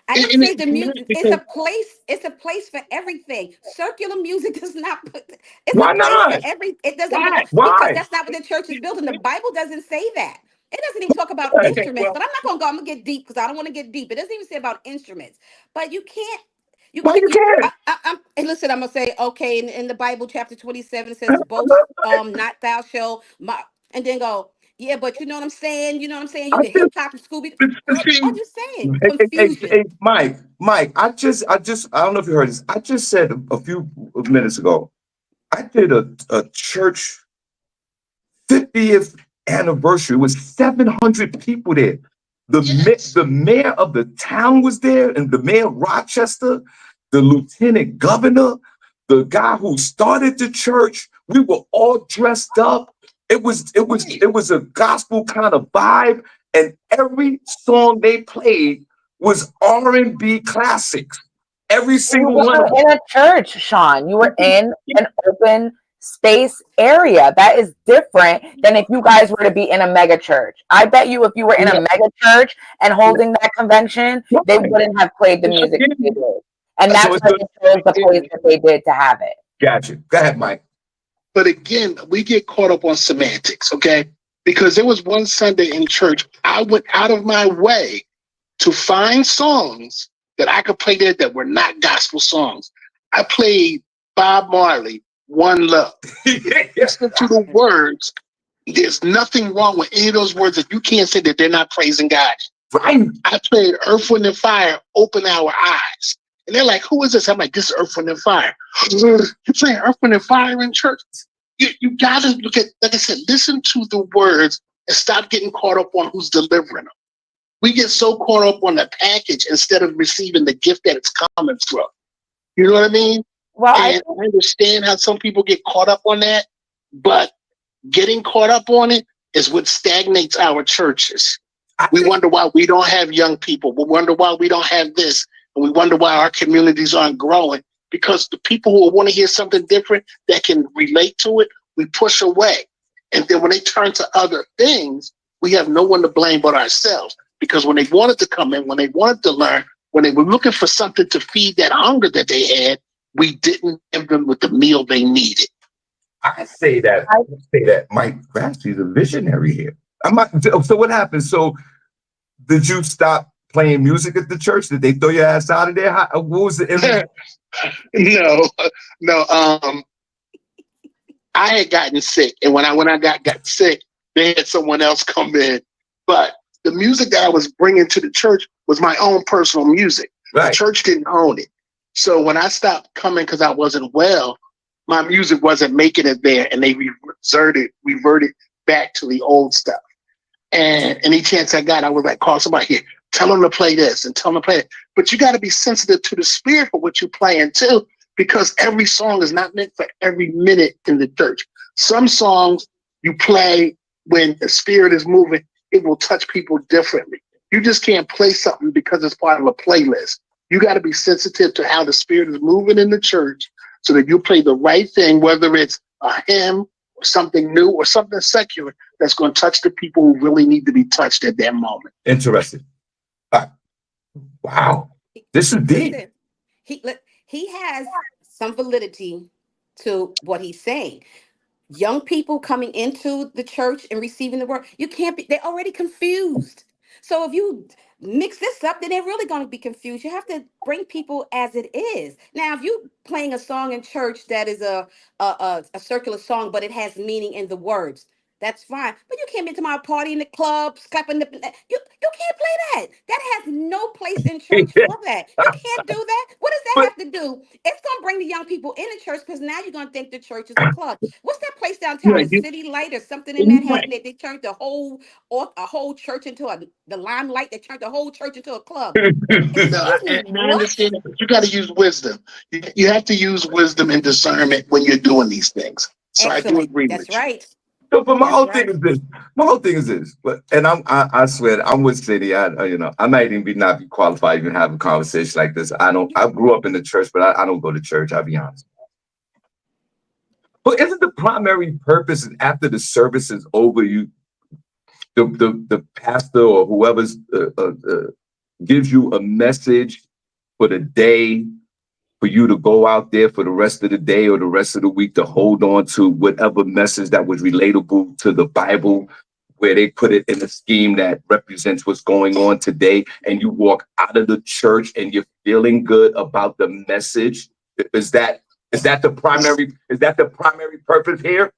I didn't And say it's the mad music. It's because a place. It's a place for everything. Circular music does not put. It's a Why place for not? every. It doesn't why? belong because Why? that's not what the church is built, and the Bible doesn't say that. It doesn't even talk about Okay, instruments. well, But I'm not gonna go. I'm gonna get deep because I don't want to get deep. It doesn't even say about instruments. But you can't. You Why can't. you can't? And listen, I'm gonna say okay. In the Bible, chapter 27 it says, "Boast, not thou shalt." And then go. Yeah, but you know what I'm saying. You know what I'm saying. I You get just hip hop and Scooby. Girl, see, I'm just saying hey, confusion. Mike, I don't know if you heard this. I just said a few minutes ago, I did a church 50th anniversary with 700 people there. yes, The mayor of the town was there, and the mayor of Rochester, the lieutenant governor, the guy who started the church. We were all dressed up. right. It was a gospel kind of vibe, and every song they played was R&B classics. Every You single one of weren't in a church, Sean. You were in an open space area. That is different than if you guys were to be in a mega church. I bet you if you were in a No, mega church and holding that convention, they them. wouldn't have played the music that they again, did. And So that's it's why good. they chose the place again, that they did to have it. Gotcha. Go ahead, Mike. but again, we get caught up on semantics, okay? Because there was one Sunday in church, I went out of my way to find songs that I could play there that were not gospel songs. I played Bob Marley, One Love. Listen to the words. There's nothing wrong with any of those words that you can't say that they're not praising God. Right. I played Earth, Wind, and Fire, Open Our Eyes. And they're like, who is this? I'm like, this is Earth, Wind, and Fire. You're playing Earth, Wind, and Fire in church? You got to look at, like I said, listen to the words and stop getting caught up on who's delivering them. We get so caught up on the package instead of receiving the gift that it's coming from. You know what I mean? Well, I And I understand how some people get caught up on that, but getting caught up on it is what stagnates our churches. I We think wonder why we don't have young people. We wonder why we don't have this. And we wonder why our communities aren't growing. Because the people who want to hear something different that can relate to it, we push away. And then when they turn to other things, we have no one to blame but ourselves. Because when they wanted to come in, when they wanted to learn, when they were looking for something to feed that hunger that they had, we didn't give them with the meal they needed. I say that Mike Grassley's a visionary here. I'm not, so what happened? So did you stop playing music at the church? Did they throw your ass out of there? What was the end? No, no. I had gotten sick, and when I got sick, they had someone else come in. But the music that I was bringing to the church was my own personal music. The Right. church didn't own it. So when I stopped coming because I wasn't well, my music wasn't making it there, and they reverted back to the old stuff. And any chance I got, I would like call somebody here, tell them to play this and tell them to play it. But you got to be sensitive to the spirit for what you're playing too, because every song is not meant for every minute in the church. Some songs you play when the spirit is moving, it will touch people differently. You just can't play something because it's part of a playlist. You got to be sensitive to how the spirit is moving in the church so that you play the right thing, whether it's a hymn or something new or something secular that's going to touch the people who really need to be touched at that moment. Interesting. Uh, wow. This is deep. Listen, he has some validity to what he's saying. Young people coming into the church and receiving the word, you can't be, they're already confused. So if you mix this up, then they're really going to be confused. You have to bring people as it is. Now, if you playing a song in church that is a circular song, but it has meaning in the words, That's fine. But you can't be to my party in the clubs, clapping the you can't play that. That has no place in church for that. You can't do that. What does that But have to do? It's gonna bring the young people into church because now you're gonna think the church is a club. What's that place downtown? Yeah, The City Light or something in right. Manhattan that they turned the whole or a whole church into the limelight. They turned the whole church into a club. No, Excuse me, and I what? understand that, but you got to use wisdom. You have to use wisdom and discernment when you're doing these things. So I do Excellent. agree That's with you. right. so, but my That's whole thing right. is this. My whole thing is this. But and I swear I'm with City. I might even not be qualified to even have a conversation like this. I don't. I grew up in the church, but I don't go to church. I'll be honest. But isn't the primary purpose is after the service is over, the pastor or whoever's gives you a message for the day, for you to go out there for the rest of the day or the rest of the week to hold on to whatever message that was relatable to the Bible, where they put it in a scheme that represents what's going on today, and you walk out of the church and you're feeling good about the message. Is that the primary purpose here?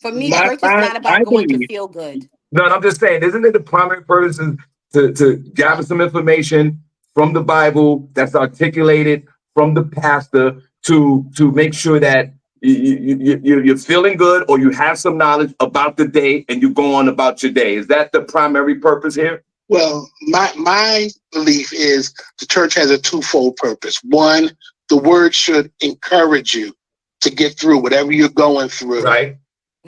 For me, church is not I about going to believe feel good. No, and I'm just saying, isn't it the primary purpose is to gather some information from the Bible that's articulated from the pastor to make sure that you're feeling good or you have some knowledge about the day and you go on about your day. Is that the primary purpose here? Well, my belief is the church has a twofold purpose. One, the word should encourage you to get through whatever you're going through Right,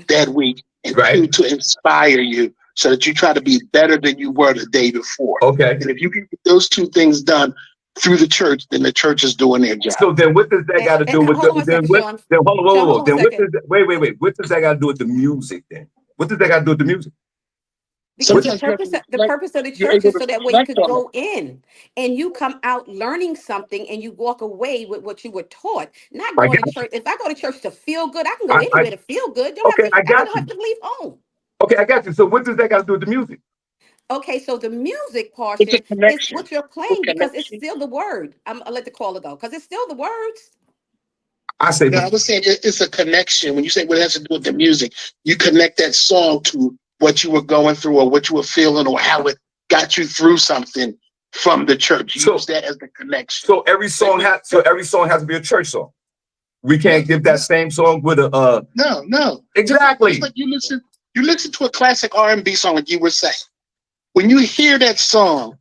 that week, and right. two, to inspire you so that you try to be better than you were the day before. Okay. And if you can get those two things done through the church, then the church is doing their job. So then what does that got to do with Hold on one second, Sean. then hold on, Sean, hold on one then what second. does wait. What does that got to do with the music then? What does that got to do with the music? Because Sometimes you have to the reflect, purpose of the you're church able is to so that way you reflect could on it. go in and you come out learning something and you walk away with what you were taught. Not I going got to church. If I go to church to feel good, I can go I anywhere to feel good. okay, I I got don't have you. to leave home. Okay, I got you. So what does that got to do with the music? Okay, so the music It's a portion is connection. what you're It's playing a because it's connection. still the word. I'll let the caller go because it's still the words. I say, No, I was saying it's a connection. When you say what it has to do with the music, you connect that song to what you were going through or what you were feeling or how it got you through something from the church. You use that as the connection. so every song has to be a church song. We No, can't give that same song with a no. exactly. It's like you listen to a classic R&B song, like you were saying. When you hear that song,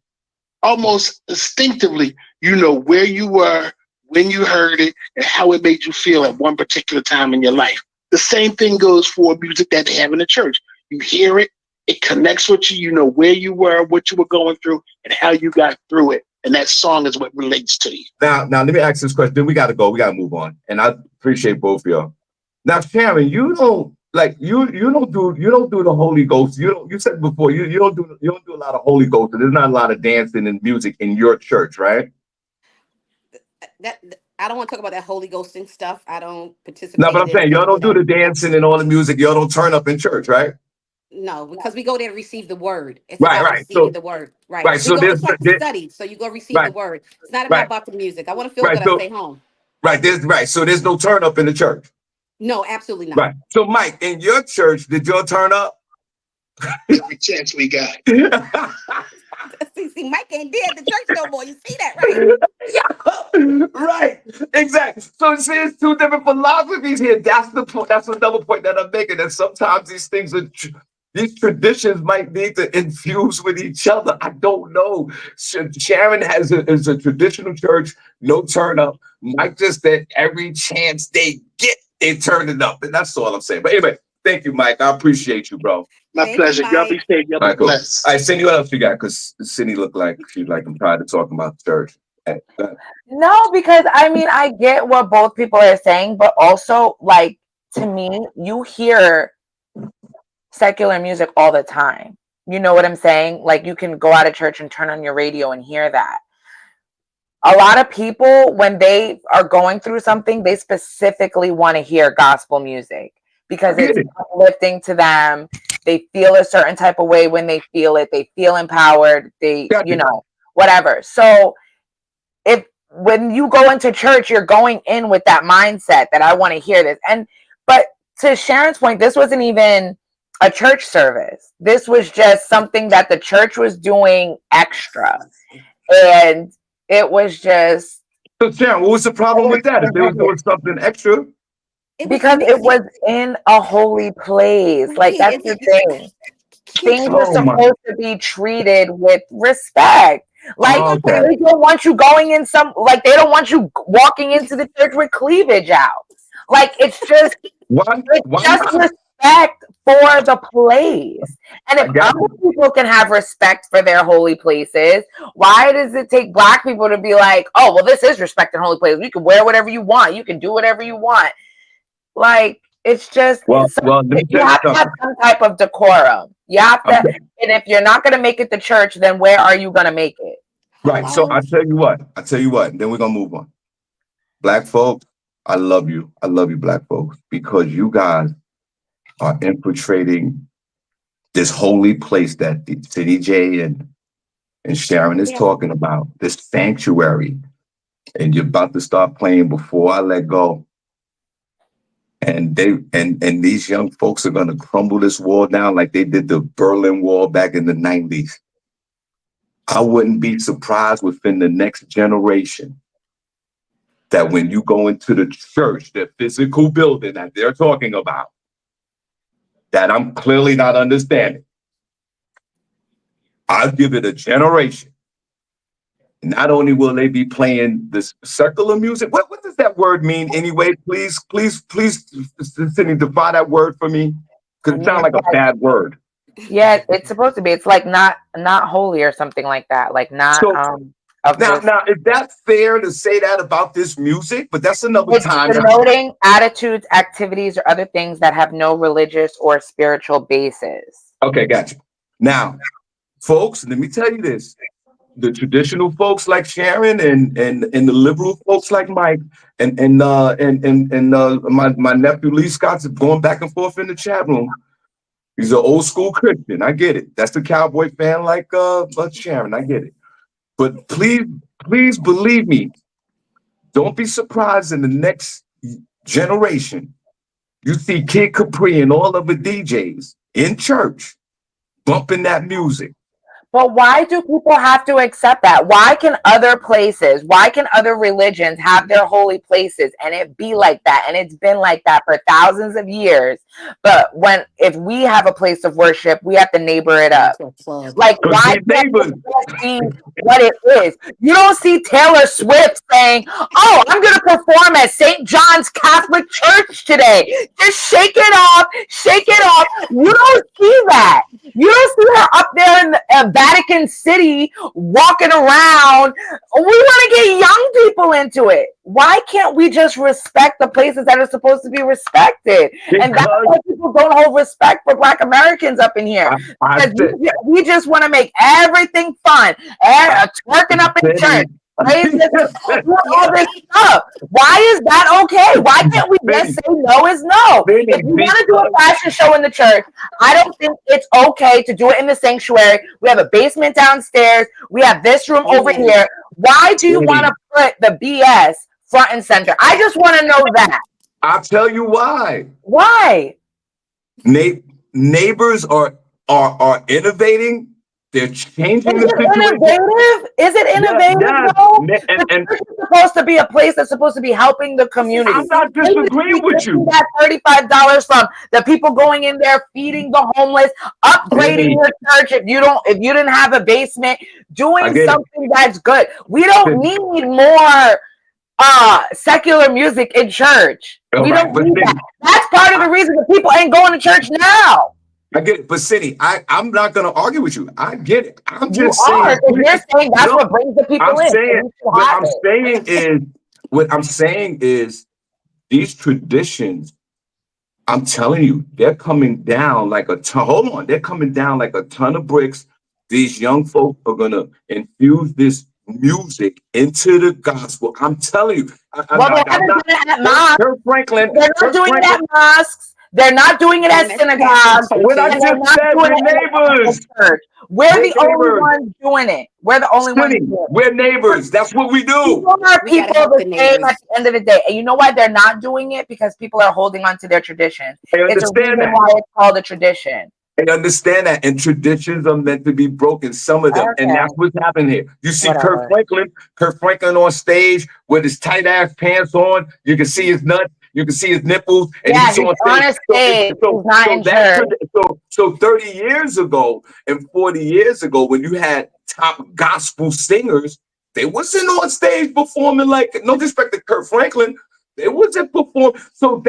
almost instinctively, you know where you were, when you heard it, and how it made you feel at one particular time in your life. The same thing goes for music that they have in the church. You hear it, it connects with you, you know where you were, what you were going through, and how you got through it. And that song is what relates to you. Now let me ask this question. Then we got to go. We got to move on. And I appreciate both of y'all. Now, Sharon, you don't like you don't do the Holy Ghost. You said before you don't do a lot of Holy Ghost. There's not a lot of dancing and music in your church, right? That I don't want to talk about that Holy Ghost and stuff. I don't No, but participate I'm saying y'all don't with do that. the dancing and all the music. Y'all don't turn up in church, right? No, because we go there to receive the word. It's Right, about right. receiving the word. Right. Right. We So go, it's like the there study. So you go receive the right, word. It's not right, about the music. I want to feel right. good. I So stay home. So there's no turn up in the church. No, absolutely not. Right. So Mike, in your church, did y'all turn up? Every chance we got. See, Mike ain't there at the church no more. You see that, right? Yeah, right, exactly. So see, it's two different philosophies here. That's the point. That's another point that I'm making. That sometimes these things are, these traditions might need to infuse with each other. I don't know. Sharon is a traditional church, no turn up. Mike just that every chance they get, they turn it up, and that's all I'm saying. But anyway, thank you, Mike. I appreciate you, bro. My Thank you, pleasure. Y'all be Mike. safe. Y'all All be right, cool. blessed. All right, Cindy, what else you got? Because Cindy looked like she's like, I'm tired of talking about church. Hey, No, because I mean, I get what both people are saying, but also, like, to me, you hear secular music all the time. You know what I'm saying? Like, you can go out of church and turn on your radio and hear that. A lot of people, when they are going through something, they specifically want to hear gospel music because it's uplifting to them. They feel a certain type of way when they feel it. They feel empowered. They, Got you. whatever. So when you go into church, you're going in with that mindset that I want to hear this. But to Sharon's point, this wasn't even a church service. This was just something that the church was doing extra. And it was just. So, Sharon, what was the problem with that? If they were doing something extra? Because it was in a holy place. Like, that's the thing. Things are supposed to be treated with respect. Like, they don't want you going in they don't want you walking into the church with cleavage out. Like, it's just, just respect for the place. And if other people can have respect for their holy places, why does it take Black people to be like, oh, well, this is respecting holy places. You can wear whatever you want. You can do whatever you want. Like, it's just, you have to have some type of decorum. You have to, and if you're not going to make it to church, then where are you going to make it? Right. So I tell you what, then we're going to move on. Black folks, I love you. I love you, Black folks, because you guys are infiltrating this holy place that the SennyJ and Sharon is talking about, this sanctuary. And you're about to start playing Before I Let Go. And these young folks are gonna crumble this wall down like they did the Berlin Wall back in the 90s. I wouldn't be surprised within the next generation that when you go into the church, the physical building that they're talking about, that I'm clearly not understanding. I'll give it a generation. Not only will they be playing this secular music, what does that word mean anyway? Please, Cindy, define that word for me, because it sounds like a bad word. Yeah, it's supposed to be. It's like not holy or something like that. Like not. Now, is that fair to say that about this music? But that's another time. Promoting attitudes, activities, or other things that have no religious or spiritual basis. Okay, gotcha. Now, folks, let me tell you this. The traditional folks like Sharon and the liberal folks like Mike and my nephew Lee Scott's going back and forth in the chat room. He's an old school Christian. I get it. That's the cowboy fan like Sharon. I get it. But please believe me. Don't be surprised in the next generation. You see Kid Capri and all of the DJs in church bumping that music. But why do people have to accept that? Why can other places, why can other religions have their holy places and it be like that? And it's been like that for thousands of years. But if we have a place of worship, we have to neighbor it up. Like, why can't we see what it is? You don't see Taylor Swift saying, oh, I'm going to perform at St. John's Catholic Church today. Just shake it off, shake it off. You don't see that. You don't see her up there in the Vatican City walking around. We want to get young people into it. Why can't we just respect the places that are supposed to be respected? And that's why people don't hold respect for Black Americans up in here. We just want to make everything fun. Twerking up in church. All this stuff. Why is that okay? Why can't we just say no is no? If you want to do a fashion show in the church, I don't think it's okay to do it in the sanctuary. We have a basement downstairs. We have this room over here. Why do you want to put the BS front and center? I just want to know that. I'll tell you why. Why? Neighbors are innovating. They're changing the situation. Innovative? Is it innovative though? The church is supposed to be a place that's supposed to be helping the community. I'm not disagreeing with you. That $35 from the people going in there, feeding the homeless, upgrading your church if you didn't have a basement, doing something that's good. We don't need more secular music in church. We don't need that. That's part of the reason that people ain't going to church now. I get it, but Cindy, I'm not going to argue with you. I get it. I'm just saying. You're saying that's what brings the people in. What I'm saying is these traditions. I'm telling you, they're coming down like a ton. Hold on, they're coming down like a ton of bricks. These young folks are going to infuse this music into the gospel. I'm telling you. They're not doing it at mosques. Kirk Franklin. They're not doing it at mosques. They're not doing it at That's synagogues. Catholic When I And churches. they're just not said doing we're it in the neighbors. Catholic church. We're We're the only neighbors. ones doing it. We're the only ones Cindy, doing it. we're neighbors. That's what we do. People are We gotta people help the the same neighbors. at the end of the day. And you know why they're not doing it? Because people are holding on to their traditions. I It's a understand reason that. why it's called a tradition. I understand that. And traditions are meant to be broken, some of them. And Okay, that's what's happening here. You see whatever. Kurt Franklin on stage with his tight ass pants on. You can see his nuts. You can see his nipples. And Yeah, he's he's on on stage. a stage. He's not in church. So 30 years ago and 40 years ago, when you had top gospel singers, they wasn't on stage performing like, no disrespect to Kurt Franklin. They wasn't performing. So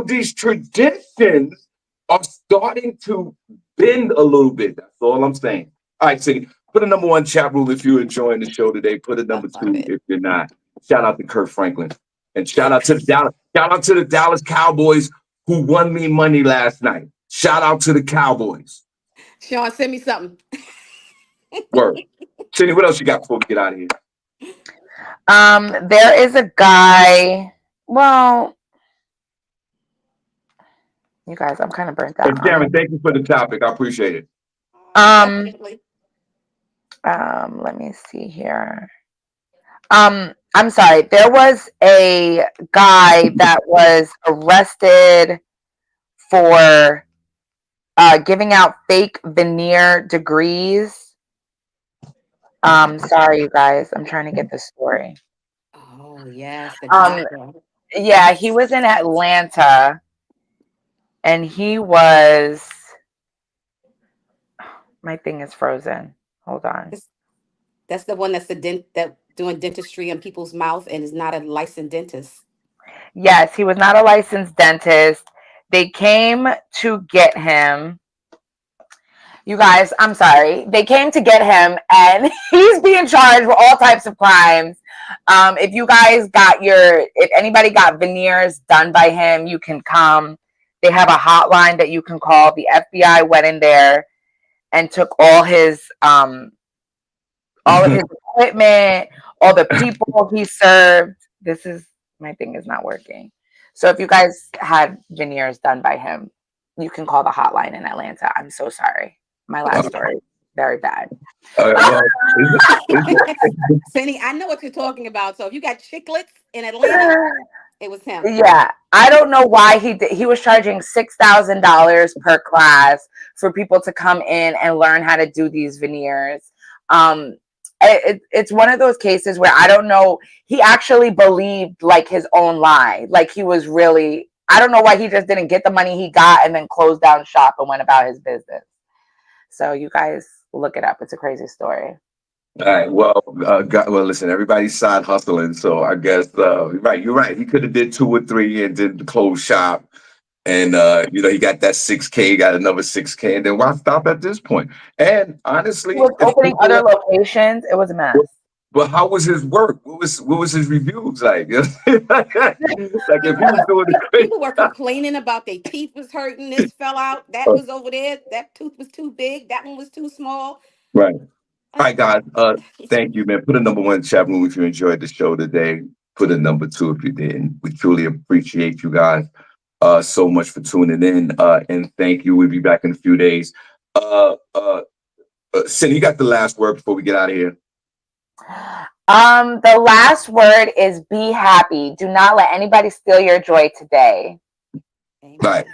these traditions are starting to bend a little bit. That's all I'm saying. All right, Cindy, put a number one chat rule if you're enjoying the show today. Put a number I love two it. if you're not. Shout out to Kurt Franklin. And shout out to the Dallas Cowboys who won me money last night. Shout out to the Cowboys. Sean, send me something. Word. Cindy, what else you got before we get out of here? There is a guy. Well, you guys, I'm kind of burnt out. And Sharon, thank you for the topic. I appreciate it. Definitely. Let me see here. I'm sorry. There was a guy that was arrested for giving out fake veneer degrees. Sorry, you guys. I'm trying to get the story. Oh yes, the Um, doctor. yeah, he was in Atlanta, and he was. My thing is frozen. Hold on. That's the one that's that doing dentistry in people's mouth and is not a licensed dentist. Yes, he was not a licensed dentist. They came to get him. You guys, I'm sorry. They came to get him, and he's being charged with all types of crimes. If you guys if anybody got veneers done by him, you can come. They have a hotline that you can call. The FBI went in there and took all of his equipment, all the people he served. My thing is not working. So if you guys had veneers done by him, you can call the hotline in Atlanta. I'm so sorry. My last story, very bad. Cindy, I know what you're talking about. So if you got chiclets in Atlanta, it was him. Yeah, I don't know why he was charging $6,000 per class for people to come in and learn how to do these veneers. It's one of those cases where I don't know. He actually believed like his own lie. Like he was really. I don't know why he just didn't get the money he got and then closed down shop and went about his business. So you guys look it up. It's a crazy story. All right. Well, listen, everybody's side hustling. So I guess, you're right. He could have did 2 or 3 and did the close shop. And, he got that 6K, got another 6K. And then why stop at this point? And honestly, He was opening other locations. It was a mess. But how was his work? What was his reviews like? Like if he was doing People were complaining about their teeth was hurting. This fell out. That was over there. That tooth was too big. That one was too small. Right. All right, guys. Thank you, man. Put a number 1 chat room if you enjoyed the show today. Put a number 2 if you didn't. We truly appreciate you guys so much for tuning in. And thank you. We'll be back in a few days. Cindy, you got the last word before we get out of here. The last word is be happy. Do not let anybody steal your joy today. Right.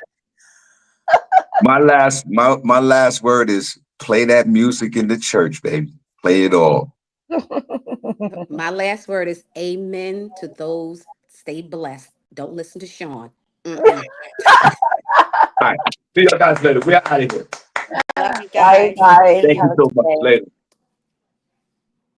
My last word is play that music in the church, baby. Play it all. My last word is amen to those. Stay blessed. Don't listen to Sean. All right. See you guys later. We're out of here. Love you guys. Bye, guys. Thank you so much. Later.